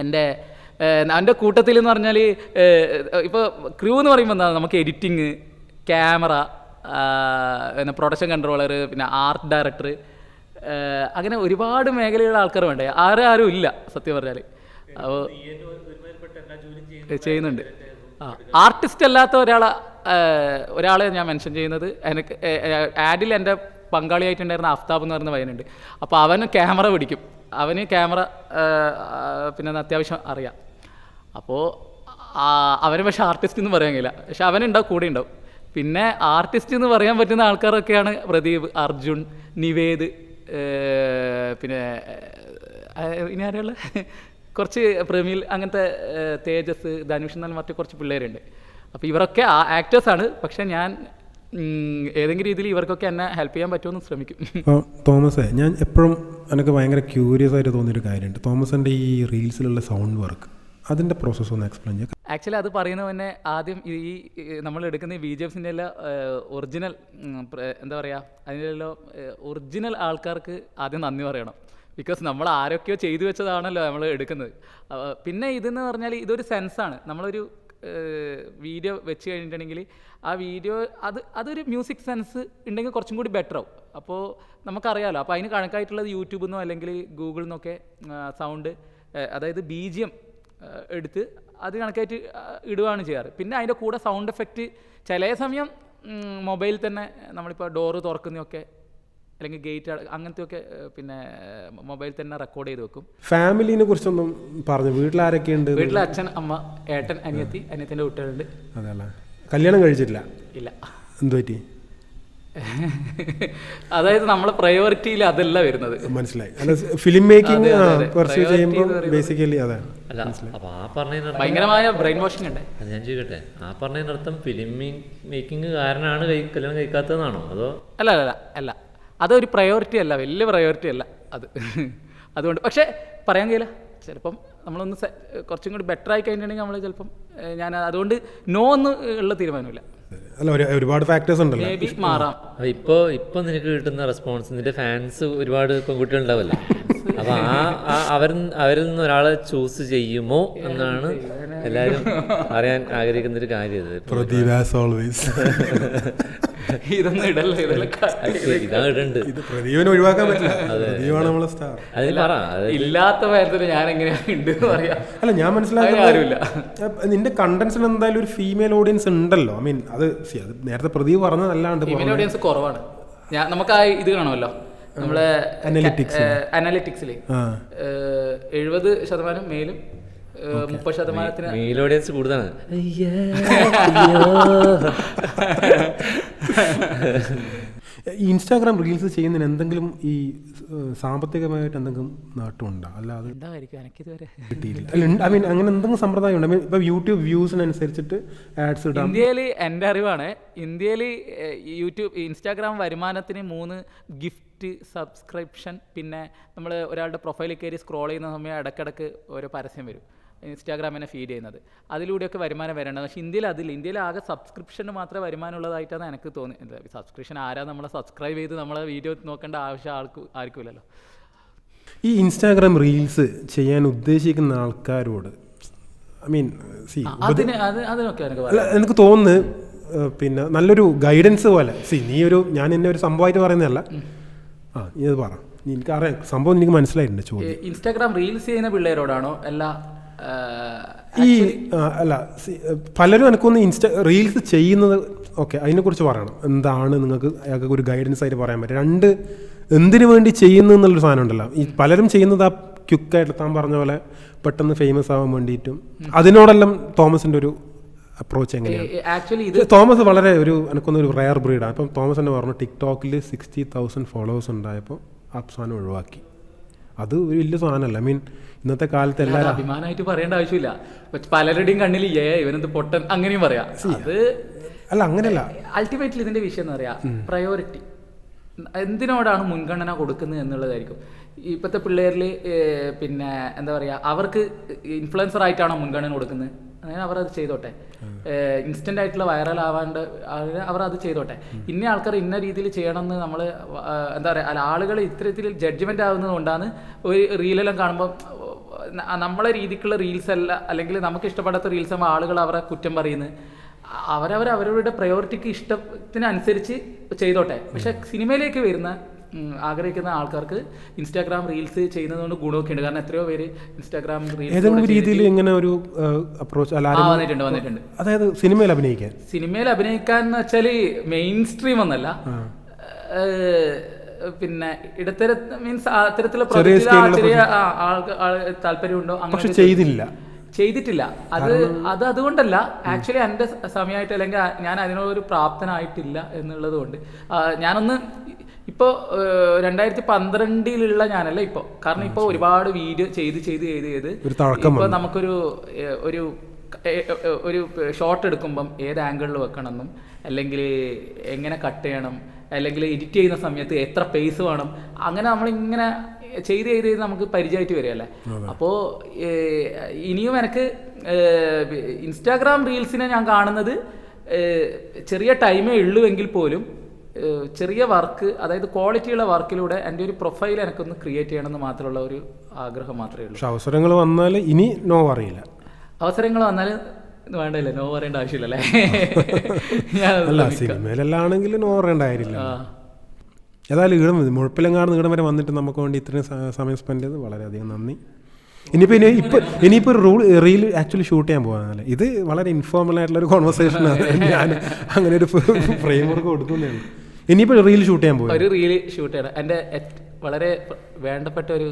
എൻ്റെ കൂട്ടത്തിൽ എന്ന് പറഞ്ഞാൽ ഇപ്പോൾ ക്രൂ എന്ന് പറയുമ്പോൾ എന്താ, നമുക്ക് എഡിറ്റിങ്, ക്യാമറ, പിന്നെ പ്രൊഡക്ഷൻ കൺട്രോളർ, പിന്നെ ആർട്ട് ഡയറക്ടർ, അങ്ങനെ ഒരുപാട് മേഖലയുള്ള ആൾക്കാർ വേണ്ടേ. ആരും ഇല്ല സത്യം പറഞ്ഞാൽ. അപ്പോൾ ചെയ്യുന്നുണ്ട്. ആർട്ടിസ്റ്റ് അല്ലാത്ത ഒരാളെ ഞാൻ മെൻഷൻ ചെയ്യുന്നത്, എനിക്ക് ആഡിൽ എൻ്റെ പങ്കാളിയായിട്ടുണ്ടായിരുന്ന അഫ്താബ് എന്ന് പറയുന്ന പയ്യനുണ്ട്. അപ്പോൾ അവന് ക്യാമറ പിടിക്കും, അവന് ക്യാമറ പിന്നെ അത്യാവശ്യം അറിയാം. അപ്പോൾ അവന് പക്ഷേ ആർട്ടിസ്റ്റ് എന്ന് പറയാൻ കഴിയില്ല, പക്ഷെ അവനുണ്ടാവും, കൂടെ ഉണ്ടാവും. പിന്നെ ആർട്ടിസ്റ്റ് എന്ന് പറയാൻ പറ്റുന്ന ആൾക്കാരൊക്കെയാണ് പ്രദീപ്, അർജുൻ, നിവേദ്, പിന്നെ ഇനി ആരെയുള്ള കുറച്ച് പ്രമീൽ, അങ്ങനത്തെ തേജസ്, ധനുഷ് എന്നാൽ മറ്റു കുറച്ച് പിള്ളേരുണ്ട്. അപ്പോൾ ഇവരൊക്കെ ആക്ടേഴ്സാണ്. പക്ഷെ ഞാൻ ഏതെങ്കിലും രീതിയിൽ ഇവർക്കൊക്കെ എന്നെ ഹെൽപ്പ് ചെയ്യാൻ പറ്റുമെന്ന് ശ്രമിക്കും. അപ്പോൾ തോമസേ, ഞാൻ എപ്പോഴും എനിക്ക് ഭയങ്കര ക്യൂരിയസ് ആയിട്ട് തോന്നിയൊരു കാര്യമുണ്ട്. തോമസിൻ്റെ ഈ റീൽസിലുള്ള സൗണ്ട് വർക്ക്, അതിൻ്റെ പ്രോസസ്സ് ഒന്ന് എക്സ്പ്ലെയിൻ ചെയ്യാം. ആക്ച്വലി അത് പറയുന്നത് തന്നെ ആദ്യം ഈ നമ്മൾ എടുക്കുന്ന ഈ BGMസിൻ്റെ എല്ലാം ഒറിജിനൽ എന്താ പറയുക, അതിനെല്ലാം ഒറിജിനൽ ആൾക്കാർക്ക് ആദ്യം നന്ദി പറയണം. ബിക്കോസ് നമ്മൾ ആരൊക്കെയോ ചെയ്തു വെച്ചതാണല്ലോ നമ്മൾ എടുക്കുന്നത്. പിന്നെ ഇതെന്ന് പറഞ്ഞാൽ ഇതൊരു സെൻസാണ്. നമ്മളൊരു വീഡിയോ വെച്ച് കഴിഞ്ഞിട്ടുണ്ടെങ്കിൽ ആ വീഡിയോ അതൊരു മ്യൂസിക് സെൻസ് ഉണ്ടെങ്കിൽ കുറച്ചും കൂടി ബെറ്റർ ആവും. അപ്പോൾ നമുക്കറിയാമല്ലോ. അപ്പോൾ അതിന് കണക്കായിട്ടുള്ളത് യൂട്യൂബിൽ നിന്നോ അല്ലെങ്കിൽ ഗൂഗിളിൽ നിന്നൊക്കെ സൗണ്ട്, അതായത് BGM എടുത്ത് അത് കണക്കായിട്ട് ഇടുകയാണ് ചെയ്യാറ്. പിന്നെ അതിൻ്റെ കൂടെ സൗണ്ട് എഫക്റ്റ് ചില സമയം മൊബൈലിൽ തന്നെ നമ്മളിപ്പോൾ ഡോറ് തുറക്കുന്നതൊക്കെ അല്ലെങ്കിൽ ഗേറ്റ് അങ്ങനത്തെയൊക്കെ പിന്നെ മൊബൈൽ തന്നെ റെക്കോർഡ് ചെയ്ത് വെക്കും. ഫാമിലിനെ കുറിച്ചൊന്നും പറഞ്ഞു. വീട്ടിലാരൊക്കെയുണ്ട്? വീട്ടിൽ അച്ഛൻ, അമ്മ, ഏട്ടൻ, അനിയത്തിൻ്റെ കുട്ടികളുണ്ട്. അതല്ല, കല്യാണം കഴിച്ചിട്ടില്ല? ഇല്ല. എന്ത് പറ്റി? അതായത് നമ്മളെ പ്രയോറിറ്റിയിൽ അതല്ല വരുന്നത്. മനസ്സിലായി. അല്ല, ഫിലിം മേക്കിംഗ് പെർസ്യൂ ചെയ്യുമ്പോൾ ബേസിക്കലി അതാണ്. അല്ല, അപ്പോൾ ആ പറഞ്ഞ ഭയങ്കരമായ ബ്രെയിൻ വാഷിംഗ് ഉണ്ട്. അത് ഞാൻ ചോദിക്കട്ടെ, ആ പറഞ്ഞതിനർത്ഥം ഫിലിം മേക്കിംഗ് കാരനാണ് കല്യാണം കഴിക്കാത്തതെന്നാണോ? അതോ? അല്ല അല്ല അല്ല, അതൊരു പ്രയോറിറ്റി അല്ല, വലിയ പ്രയോറിറ്റി അല്ല അത്. അതുകൊണ്ട് പക്ഷേ പറയാൻ കഴിയില്ല. ചിലപ്പം നമ്മളൊന്ന് കുറച്ചും കൂടി ബെറ്റർ ആയി കഴിഞ്ഞിട്ടുണ്ടെങ്കിൽ നമ്മൾ ചിലപ്പം ഞാൻ അതുകൊണ്ട് നോ എന്ന് ഉള്ള തീരുമാനമില്ല. അല്ല, ഒരുപാട് ഫാക്ടേഴ്സ് ഉണ്ടല്ലോ. മേ ബി മാറാം. ഇപ്പോൾ നിനക്ക് കിട്ടുന്ന റെസ്പോൺസ്, നിന്റെ ഫാൻസ് ഒരുപാട് പെൺകുട്ടികൾ ഉണ്ടാവില്ല, അപ്പോൾ അവരിൽ നിന്ന് ഒരാളെ ചൂസ് ചെയ്യുമോ എന്നാണ് എല്ലാവരും അറിയാൻ ആഗ്രഹിക്കുന്ന ഒരു കാര്യം. ഇതൊന്നും ഇടല്ല, ഇതാ ഇടണ്ട്. പ്രദീപിനെ ഒഴിവാക്കാൻ പറ്റില്ല. അതിന് പറ, ഇല്ലാത്ത കാര്യത്തിന് ഞാൻ എങ്ങനെയാണ് ഉണ്ട് പറയാ. അല്ല, ഞാൻ മനസ്സിലാക്കില്ല, നിന്റെ കണ്ടന്റ്സിന് എന്തായാലും ഒരു ഫീമെയിൽ ഓഡിയൻസ് ഉണ്ടല്ലോ. ഐ മീൻ അത് നേരത്തെ പ്രദീപ് പറഞ്ഞതല്ലാണ്ട് ഫീമെയിൽ ഓഡിയൻസ് കുറവാണ്. നമുക്ക് ആ ഇത് കാണുമല്ലോ നമ്മളെ അനാലിറ്റിക്സിൽ 70% മെയിലും 30% മെയിൽ ഓഡിയൻസ് കൂടുതലാണ്. ഇൻസ്റ്റാഗ്രാം റീൽസ് ചെയ്യുന്നതിന് എന്തെങ്കിലും ഈ സാമ്പത്തികമായിട്ട് എന്തെങ്കിലും നേട്ടമുണ്ടോ? അല്ലാതെ കിട്ടിയില്ല. ഐ മീൻ അങ്ങനെ എന്തെങ്കിലും സമ്പ്രദായം ഉണ്ട്? ഇപ്പൊ യൂട്യൂബ് വ്യൂസിനനുസരിച്ചിട്ട് ആഡ്സ് ഇടാം. ഇന്ത്യയിൽ എൻ്റെ അറിവാണ്, ഇന്ത്യയിൽ ഇൻസ്റ്റാഗ്രാം വരുമാനത്തിന് 3 ഗിഫ്റ്റ്, സബ്സ്ക്രിപ്ഷൻ, പിന്നെ നമ്മൾ ഒരാളുടെ പ്രൊഫൈലിൽ കയറി സ്ക്രോൾ ചെയ്യുന്ന സമയം ഇടയ്ക്കിടയ്ക്ക് ഓരോ പരസ്യം വരും, ഇൻസ്റ്റാഗ്രാമിനെ ഫീഡ് ചെയ്യുന്നത്. അതിലൂടെയൊക്കെ വരുമാനം വരേണ്ടത്. പക്ഷേ ഇന്ത്യയിൽ ആകെ സബ്സ്ക്രിപ്ഷന് മാത്രമേ വരുമാനമുള്ളതായിട്ടാണ് എനിക്ക് തോന്നിയത്. സബ്സ്ക്രിപ്ഷൻ ആരാ നമ്മളെ സബ്സ്ക്രൈബ് ചെയ്ത് നമ്മളെ വീഡിയോ നോക്കേണ്ട ആവശ്യം ആർക്കുമില്ലല്ലോ. ഈ ഇൻസ്റ്റാഗ്രാം റീൽസ് ചെയ്യാൻ ഉദ്ദേശിക്കുന്ന ആൾക്കാരോട് ഐ മീൻ അതിനൊക്കെ എനിക്ക് തോന്നുന്നു പിന്നെ നല്ലൊരു ഗൈഡൻസ് പോലെ. ഞാൻ എന്നെ ഒരു സംഭവമായിട്ട് പറയുന്നതല്ല, നീ അത് പറ, എനിക്കറിയാം സംഭവം, എനിക്ക് മനസ്സിലായിട്ടുണ്ട് ചോദ്യം. ഇൻസ്റ്റാഗ്രാം റീൽസ് ചെയ്യുന്ന പിള്ളേരോടാണോ? അല്ല, പലരും എനിക്കൊന്ന് റീൽസ് ചെയ്യുന്നത് ഓക്കെ, അതിനെക്കുറിച്ച് പറയണം. എന്താണ് നിങ്ങൾക്ക് ഒരു ഗൈഡൻസ് ആയിട്ട് പറയാൻ പറ്റും? 2 എന്തിനു വേണ്ടി ചെയ്യുന്നു എന്നുള്ളൊരു സാധനം ഉണ്ടല്ലോ. ഈ പലരും ചെയ്യുന്നത് ആ ക്വിക്കായിട്ട് താൻ പറഞ്ഞ പോലെ പെട്ടെന്ന് ഫേമസ് ആവാൻ വേണ്ടിയിട്ടും. അതിനോടെല്ലാം തോമസിൻ്റെ ഒരു അപ്രോച്ച് എങ്ങനെയാണ്? തോമസ് വളരെ എനിക്കൊന്നൊരു റയർ ബ്രീഡാണ്. ഇപ്പം തോമസ് തന്നെ പറഞ്ഞു ടിക്ടോക്കിൽ 60,000 ഫോളോവേഴ്സ് ഉണ്ടായപ്പോൾ ആ സാധനം ഒഴിവാക്കി. അത് ഒരു വലിയ സാധനമല്ല. ഐ മീൻ ഇന്നത്തെ കാലത്ത് എല്ലാവരും അഭിമാനമായിട്ട് പറയേണ്ട ആവശ്യമില്ല. പലരുടെയും കണ്ണിൽ ഇവനെന്ത് പൊട്ടൻ അങ്ങനെയും പറയാം. അത് അല്ല, അങ്ങനെയല്ല. അൾട്ടിമേറ്റ്ലി ഇതിന്റെ വിഷയം എന്ന് പറയാ പ്രയോറിറ്റി, എന്തിനോടാണ് മുൻഗണന കൊടുക്കുന്നത് എന്നുള്ളതായിരിക്കും. ഇപ്പോഴത്തെ പിള്ളേരിൽ പിന്നെ എന്താ പറയുക, അവർക്ക് ഇൻഫ്ലുവൻസർ ആയിട്ടാണോ മുൻഗണന കൊടുക്കുന്നത്? അങ്ങനെ അവർ അത് ചെയ്തോട്ടെ. ഇൻസ്റ്റൻ്റ് ആയിട്ടുള്ള വൈറൽ ആവാണ്ട് അവർ അത് ചെയ്തോട്ടെ. ഇന്ന ആൾക്കാർ ഇന്ന രീതിയിൽ ചെയ്യണമെന്ന് നമ്മൾ എന്താ പറയുക, അല്ല ആളുകൾ ഇത്തരത്തിൽ ജഡ്ജ്മെൻ്റ് ആവുന്നത് കൊണ്ടാണ് ഒരു റീലെല്ലാം കാണുമ്പോൾ നമ്മളെ രീതിക്കുള്ള റീൽസ് അല്ല, അല്ലെങ്കിൽ നമുക്ക് ഇഷ്ടപ്പെടാത്ത റീൽസ് ആകുമ്പോൾ ആളുകൾ അവരെ കുറ്റം പറയുന്നത്. അവരവരുടെ പ്രയോറിറ്റിക്ക് ഇഷ്ടത്തിനനുസരിച്ച് ചെയ്തോട്ടെ. പക്ഷെ സിനിമയിലേക്ക് വരുന്ന ആഗ്രഹിക്കുന്ന ആൾക്കാർക്ക് ഇൻസ്റ്റാഗ്രാം റീൽസ് ചെയ്യുന്നതുകൊണ്ട് ഗുണമൊക്കെ ഉണ്ട്. കാരണം എത്രയോ പേര് ഇൻസ്റ്റാഗ്രാം ഏതെങ്കിലും രീതിയിൽ ഇങ്ങനെ ഒരു അപ്രോച്ച് വന്നിട്ടുണ്ട്. അതായത് സിനിമയിൽ അഭിനയിക്കാൻ എന്ന് വെച്ചാൽ മെയിൻ സ്ട്രീം ഒന്നല്ല, പിന്നെ ഇടത്തര മീൻസ് അത്തരത്തിലുള്ള ചെറിയ താല്പര്യമുണ്ടോ അങ്ങനെ ചെയ്തിട്ടില്ല. അതുകൊണ്ടല്ല, ആക്ച്വലി എൻ്റെ സമയമായിട്ട് അല്ലെങ്കിൽ ഞാൻ അതിനോടൊരു പ്രാപ്തനായിട്ടില്ല എന്നുള്ളത് കൊണ്ട് ഞാനൊന്ന് ഇപ്പോൾ 2012 ഞാനല്ല ഇപ്പോൾ, കാരണം ഇപ്പോൾ ഒരുപാട് വീഡിയോ ചെയ്ത് ഇപ്പോൾ നമുക്കൊരു ഒരു ഷോട്ട് എടുക്കുമ്പം ഏത് ആംഗിളിൽ വെക്കണമെന്നും, അല്ലെങ്കിൽ എങ്ങനെ കട്ട് ചെയ്യണം, അല്ലെങ്കിൽ എഡിറ്റ് ചെയ്യുന്ന സമയത്ത് എത്ര പേസ് വേണം, അങ്ങനെ നമ്മളിങ്ങനെ ചെയ്ത് നമുക്ക് പരിചയമായിട്ട് വരികയല്ലേ. അപ്പോൾ ഇനിയും എനിക്ക് ഇൻസ്റ്റാഗ്രാം റീൽസിനെ ഞാൻ കാണുന്നത് ചെറിയ ടൈമേ ഉള്ളൂവെങ്കിൽ പോലും ചെറിയ വർക്ക്, അതായത് ക്വാളിറ്റിയുള്ള വർക്കിലൂടെ എൻ്റെ ഒരു പ്രൊഫൈൽ എനിക്കൊന്ന് ക്രിയേറ്റ് ചെയ്യണമെന്ന് മാത്രമുള്ള ഒരു ആഗ്രഹം മാത്രമേ ഉള്ളൂ. അവസരങ്ങൾ വന്നാൽ ഇനി നോ പറയില്ല. അവസരങ്ങൾ വന്നാൽ വേണ്ടല്ലേ, നോ പറയേണ്ട ആവശ്യമില്ലല്ലേ. സിനിമയിലാണെങ്കിൽ നോ പറയേണ്ട കാര്യമില്ല. ഏതായാലും മുഴപ്പിലങ്ങാട് നീടം വരെ വന്നിട്ട് നമുക്ക് വേണ്ടി ഇത്രയും സമയം സ്പെൻഡ് ചെയ്ത് വളരെയധികം നന്ദി. ഇനിയിപ്പോൾ ഒരു റീൽ ആക്ച്വലി ഷൂട്ട് ചെയ്യാൻ പോകുന്നതല്ലേ, ഇത് വളരെ ഇൻഫോർമൽ ആയിട്ടുള്ളൊരു കോൺവെർസേഷനാണ്. ഞാൻ അങ്ങനെ ഒരു ഫ്രെയിം വർക്ക് കൊടുക്കുന്നതാണ്. ഇനിയിപ്പോൾ റീൽ ഷൂട്ട് ചെയ്യാൻ പോകും. ഒരു റീൽ ഷൂട്ട് ചെയ്യണം. എൻ്റെ വളരെ വേണ്ടപ്പെട്ട ഒരു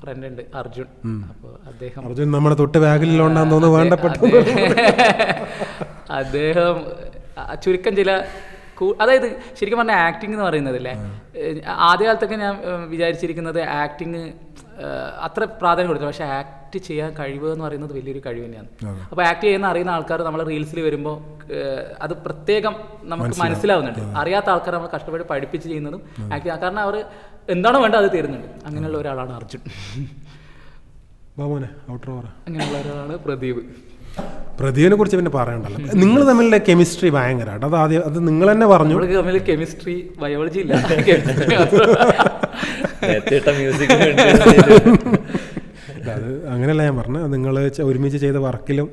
ഫ്രണ്ട് ഉണ്ട്, അർജുൻ. അപ്പോൾ അർജുൻ നമ്മുടെ തൊട്ട് ബാഗിലുണ്ടാന്ന് തോന്നുന്നു. വേണ്ടപ്പെട്ട അദ്ദേഹം ചുരുക്കം ചില അതായത് ശരിക്കും പറഞ്ഞാൽ ആക്ടിങ് എന്ന് പറയുന്നതല്ലേ, ആദ്യകാലത്തൊക്കെ ഞാൻ വിചാരിച്ചിരിക്കുന്നത് ആക്ടിങ് അത്ര പ്രാധാന്യം കൊടുത്തു, പക്ഷേ ആക്ട് ചെയ്യാൻ കഴിവ് എന്ന് പറയുന്നത് വലിയൊരു കഴിവ് തന്നെയാണ്. അപ്പോൾ ആക്ട് ചെയ്യുന്ന അറിയുന്ന ആൾക്കാർ നമ്മളെ റീൽസിൽ വരുമ്പോൾ അത് പ്രത്യേകം നമുക്ക് മനസ്സിലാവുന്നുണ്ട്. അറിയാത്ത ആൾക്കാർ നമ്മൾ കഷ്ടപ്പെട്ട് പഠിപ്പിച്ച് ചെയ്യുന്നതും ആക്ട്, കാരണം അവർ എന്താണോ വേണ്ടത് അത് തരുന്നുണ്ട്. അങ്ങനെയുള്ള ഒരാളാണ് അർജുൻ. അങ്ങനെയുള്ള ഒരാളാണ് പ്രദീപ്. പ്രദീപിനെ കുറിച്ച് പിന്നെ പറയണ്ടല്ലോ. നിങ്ങൾ തമ്മിലുള്ള കെമിസ്ട്രി ഭയങ്കരമായിട്ട്, അത് നിങ്ങൾ തന്നെ പറഞ്ഞു. തമ്മിൽ കെമിസ്ട്രി ബയോളജി ഇല്ല, അത് അങ്ങനെയല്ല ഞാൻ പറഞ്ഞത്. നിങ്ങൾ ഒരുമിച്ച് ചെയ്ത വർക്കിലും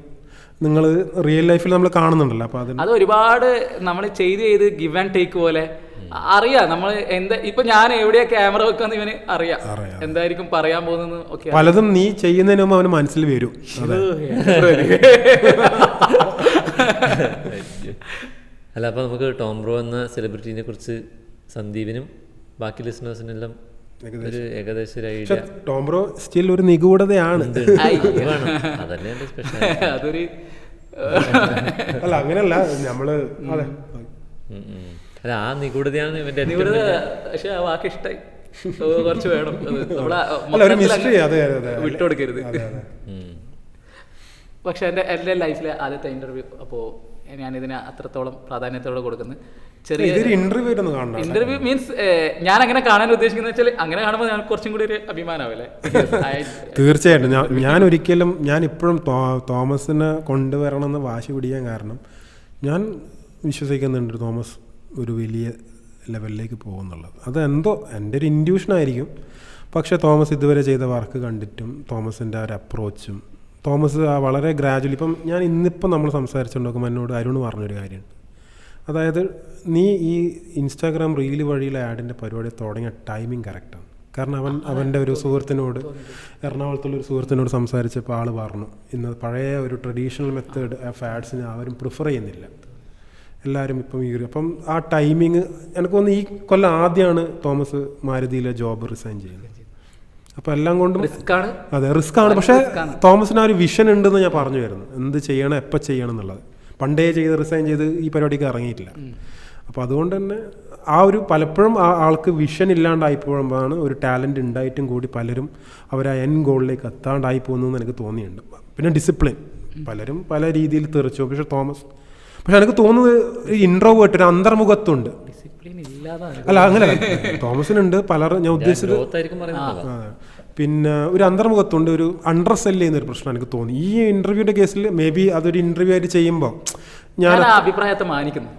നിങ്ങൾ റിയൽ ലൈഫിൽ നമ്മൾ കാണുന്നുണ്ടല്ലോ. അപ്പോൾ അത് ഒരുപാട് നമ്മൾ ചെയ്ത് ഗിവ് ആൻഡ് ടേക്ക് പോലെ അറിയാം. നമ്മൾ എന്താ ഇപ്പൊ ഞാൻ എവിടെയാ ക്യാമറ വെക്കാന്ന് ഇവന് അറിയാം, എന്തായിരിക്കും പറയാൻ പോകുന്നത് ഒക്കെ. പലതും നീ ചെയ്യുന്നതിന് മുമ്പ് അവന് മനസ്സിൽ വരും. അല്ല, അപ്പോൾ നമുക്ക് ടോം ബ്രോ എന്ന സെലിബ്രിറ്റീനെ കുറിച്ച് സന്ദീപിനും ബാക്കി ലിസണേഴ്സിനെല്ലാം ഒരു ഏകദേശം ഒരു ഐഡിയ. ടോം ബ്രോ സ്റ്റിൽ ഒരു നിഗൂഢതയാണ്. അതല്ലേ എൻ്റെ സ്പെഷ്യൽ. അതൊരു അല്ല അങ്ങനെയല്ല, നമ്മള് അതെ അല്ല ആ നിഗൂഢതയാണ് ഇവന്റെ പക്ഷെ ആ വാക്ക് ഇഷ്ടായി. കുറച്ച് വേണം വിട്ടുകൊടുക്കരുത്. പക്ഷെ എൻ്റെ ലൈഫിലെ ആദ്യത്തെ ഇന്റർവ്യൂ, അപ്പോൾ ഞാനിതിന് അത്രത്തോളം പ്രാധാന്യത്തോടെ കൊടുക്കുന്നത്. ചെറിയ ഇന്റർവ്യൂ മീൻസ് ഞാൻ അങ്ങനെ കാണാൻ ഉദ്ദേശിക്കുന്നത് വെച്ചാൽ അങ്ങനെ കാണുമ്പോൾ ഞാൻ കുറച്ചും കൂടി ഒരു അഭിമാനമാവല്ലേ. തീർച്ചയായിട്ടും ഞാൻ ഇപ്പോഴും തോമസിനെ കൊണ്ടുവരണമെന്ന് വാശി പിടിക്കാൻ കാരണം ഞാൻ വിശ്വസിക്കുന്നുണ്ട് തോമസ് ഒരു വലിയ ലെവലിലേക്ക് പോകുന്നുള്ളത്. അതെന്തോ എൻ്റെ ഒരു ഇൻഡ്യൂഷനായിരിക്കും. പക്ഷേ തോമസ് ഇതുവരെ ചെയ്ത വർക്ക് കണ്ടിട്ടും തോമസിൻ്റെ ആ ഒരു അപ്രോച്ചും തോമസ് വളരെ ഗ്രാജുവലി ഇപ്പം ഇന്നിപ്പം നമ്മൾ സംസാരിച്ചുകൊണ്ടിരിക്കുമ്പോൾ എന്നോട് അരുൺ പറഞ്ഞൊരു കാര്യമുണ്ട്. അതായത് നീ ഈ ഇൻസ്റ്റാഗ്രാം റീല് വഴിയിലെ ആഡിൻ്റെ പരിപാടി തുടങ്ങിയ ടൈമിങ് കറക്റ്റാണ്. കാരണം അവൻ്റെ ഒരു സുഹൃത്തിനോട്, എറണാകുളത്തുള്ളൊരു സുഹൃത്തിനോട് സംസാരിച്ചപ്പോൾ ആൾ പറഞ്ഞു ഇന്ന് പഴയ ഒരു ട്രഡീഷണൽ മെത്തേഡ് ഓഫ് ആഡ്സിനെ ആരും പ്രിഫർ ചെയ്യുന്നില്ല, എല്ലാവരും ഇപ്പം അപ്പം ആ ടൈമിങ് എനിക്ക് തോന്നുന്നു ഈ കൊല്ലം ആദ്യമാണ് തോമസ് മാരുതിയിലെ ജോബ് റിസൈൻ ചെയ്യുന്നത്. അപ്പോൾ എല്ലാം കൊണ്ടും അതെ റിസ്ക്കാണ്. പക്ഷേ തോമസിന് ആ ഒരു വിഷൻ ഉണ്ടെന്ന് ഞാൻ പറഞ്ഞു വരുന്നു, എന്ത് ചെയ്യണം എപ്പോൾ ചെയ്യണം എന്നുള്ളത്. പണ്ടേ റിസൈൻ ചെയ്ത് ഈ പരിപാടിക്ക് ഇറങ്ങിയിട്ടില്ല. അപ്പോൾ അതുകൊണ്ട് തന്നെ ആ ഒരു പലപ്പോഴും ആ ആൾക്ക് വിഷൻ ഇല്ലാണ്ടായിപ്പോഴാണ് ഒരു ടാലൻറ്റ് ഉണ്ടായിട്ടും കൂടി പലരും അവർ ആ എൻ ഗോളിലേക്ക് എത്താണ്ടായി പോകുന്നതെന്ന് എനിക്ക് തോന്നിയിട്ടുണ്ട്. പിന്നെ ഡിസിപ്ലിൻ പലരും പല രീതിയിൽ തെറിച്ചു. പക്ഷെ എനിക്ക് തോന്നുന്നത് ഇൻട്രോവേർട്ട് ഒരു അന്തർമുഖത്തുണ്ട്. അല്ല അങ്ങനെയല്ല, തോമസിനുണ്ട് പലരും ഞാൻ ഉദ്ദേശിച്ചത്. പിന്നെ ഒരു അന്തർമുഖത്തുണ്ട്, ഒരു അണ്ടർ സെല് ചെയ്യുന്നൊരു പ്രശ്നം എനിക്ക് തോന്നി ഈ ഇന്റർവ്യൂയുടെ കേസിൽ. മേ ബി അതൊരു ഇന്റർവ്യൂ ആയിട്ട് ചെയ്യുമ്പോൾ ഞാൻ അഭിപ്രായത്തെ മാനിക്കുന്നു.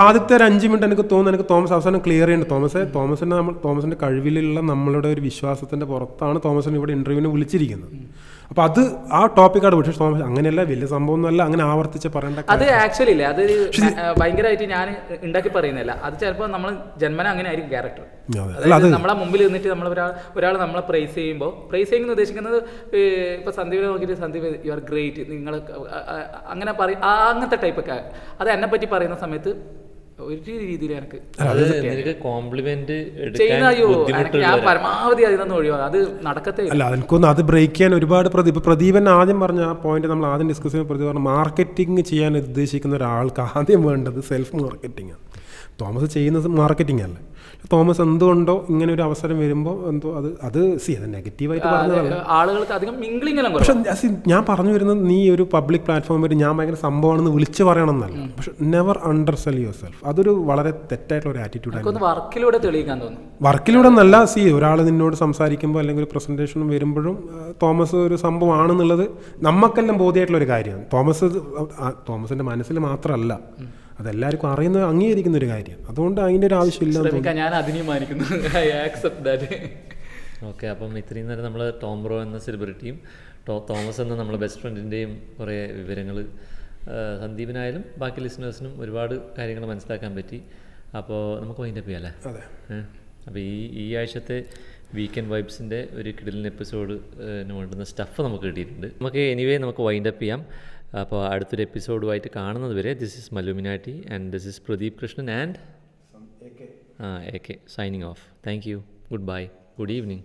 ആദ്യത്തെ ഒരു 5 മിനിറ്റ് എനിക്ക് തോന്നുന്നു എനിക്ക് തോമസ് അവസാനം ക്ലിയർ ചെയ്യുന്നുണ്ട്. തോമസിന്റെ കഴിവിലുള്ള നമ്മളുടെ ഒരു വിശ്വാസത്തിന്റെ പുറത്താണ് തോമസിനെ ഇവിടെ ഇന്റർവ്യൂവിന് വിളിച്ചിരിക്കുന്നത്. അപ്പോൾ അത് ആ ടോപ്പിക്കാണ്. പക്ഷേ തോമസ് അങ്ങനെയല്ല, വലിയ സംഭവമൊന്നുമല്ല, അങ്ങനെ ആവർത്തിച്ച് പറയേണ്ട. അത് ആക്ച്വലി ഇല്ല, അത് ഭയങ്കരമായിട്ട് ഞാൻ ഉണ്ടാക്കി പറയുന്നില്ല. അത് ചിലപ്പോൾ നമ്മൾ ജന്മന അങ്ങനെ ആയിരിക്കും ക്യാരക്ടർ. അതായത് നമ്മളെ മുമ്പിൽ നിന്നിട്ട് ഒരാൾ നമ്മളെ പ്രൈസ് ചെയ്യുമ്പോൾ, പ്രൈസ് ചെയ്യുന്ന ഉദ്ദേശിക്കുന്നത് ഇപ്പോൾ സന്ദീപിനെ നോക്കിയിട്ട് സന്ദീപ് യു ആർ ഗ്രേറ്റ്, നിങ്ങൾ അങ്ങനെ പറയും, അങ്ങനത്തെ ടൈപ്പൊക്കെ. അത് എന്നെ പറ്റി പറയുന്ന സമയത്ത് ഒരു രീതിയിൽ എനിക്ക് കോംപ്ലിമെന്റ് ഞാൻ പരമാവധി അതിനൊന്നും ഒഴിവാക്കാം. അത് നടക്കത്തേ അല്ല. എനിക്കൊന്ന് അത് ബ്രേക്ക് ചെയ്യാൻ ഒരുപാട് പ്രദീപൻ ആദ്യം പറഞ്ഞ ആ പോയിന്റ് നമ്മൾ ആദ്യം ഡിസ്കസ് ചെയ്യുന്ന പ്രദീപ് പറഞ്ഞു മാർക്കറ്റിംഗ് ചെയ്യാൻ ഉദ്ദേശിക്കുന്ന ഒരാൾക്ക് ആദ്യം വേണ്ടത് സെൽഫ് മാർക്കറ്റിംഗ് ആണ്. തോമസ് ചെയ്യുന്നത് മാർക്കറ്റിംഗ് അല്ല. തോമസ് എന്തുകൊണ്ടോ ഇങ്ങനെ ഒരു അവസരം വരുമ്പോൾ എന്തോ അത് നെഗറ്റീവായിട്ട് പറഞ്ഞതല്ല, ആളുകൾക്ക് അധികം മിംഗ്ലിംഗ്. പക്ഷെ ഞാൻ പറഞ്ഞു വരുന്നത് നീ ഒരു പബ്ലിക് പ്ലാറ്റ്ഫോം വരെ ഞാൻ ഭയങ്കര സംഭവമാണെന്ന് വിളിച്ചു പറയണമെന്നല്ല. പക്ഷെ never under cell your self. അതൊരു വളരെ തെറ്റായിട്ടുള്ള ഒരു ആറ്റിറ്റ്യൂഡാണ്. വർക്കിലൂടെ തെളിയിക്കാൻ തോന്നുന്നു. വർക്കിലൂടെ എന്നല്ല, ഒരാൾ നിന്നോട് സംസാരിക്കുമ്പോൾ അല്ലെങ്കിൽ ഒരു പ്രസന്റേഷനും വരുമ്പോഴും തോമസ് ഒരു സംഭവമാണെന്നുള്ളത് നമുക്കെല്ലാം ബോധ്യമായിട്ടുള്ള ഒരു കാര്യമാണ്. തോമസിന്റെ മനസ്സിൽ മാത്രമല്ല, അതെല്ലാവർക്കും അറിയുന്ന അംഗീകരിക്കുന്ന ഒരു കാര്യം. അതുകൊണ്ട് അതിൻ്റെ ഒരു ആവശ്യമില്ല. ഓക്കെ, അപ്പം ഇത്രയും നേരം നമ്മൾ ടോം ബ്രോ എന്ന സെലിബ്രിറ്റിയും തോമസ് എന്ന നമ്മുടെ ബെസ്റ്റ് ഫ്രണ്ടിൻ്റെയും കുറേ വിവരങ്ങൾ സന്ദീപിനായാലും ബാക്കി ലിസണേഴ്സിനും ഒരുപാട് കാര്യങ്ങൾ മനസ്സിലാക്കാൻ പറ്റി. അപ്പോൾ നമുക്ക് വൈൻഡപ്പ് ചെയ്യാം അല്ലേ? അപ്പോൾ ഈ ആഴ്ചത്തെ വീക്കെൻഡ് വൈബ്സിൻ്റെ ഒരു കിടിലൻ എപ്പിസോഡിന് വേണ്ടുന്ന സ്റ്റഫ് നമുക്ക് കിട്ടിയിട്ടുണ്ട്. നമുക്ക് വൈൻഡപ്പ് ചെയ്യാം. അപ്പോൾ അടുത്തൊരു എപ്പിസോഡുമായിട്ട് കാണുന്നത് വരെ this is Malluminati and this is Pradeep Krishnan and AK signing off. Thank you. Goodbye. Good evening.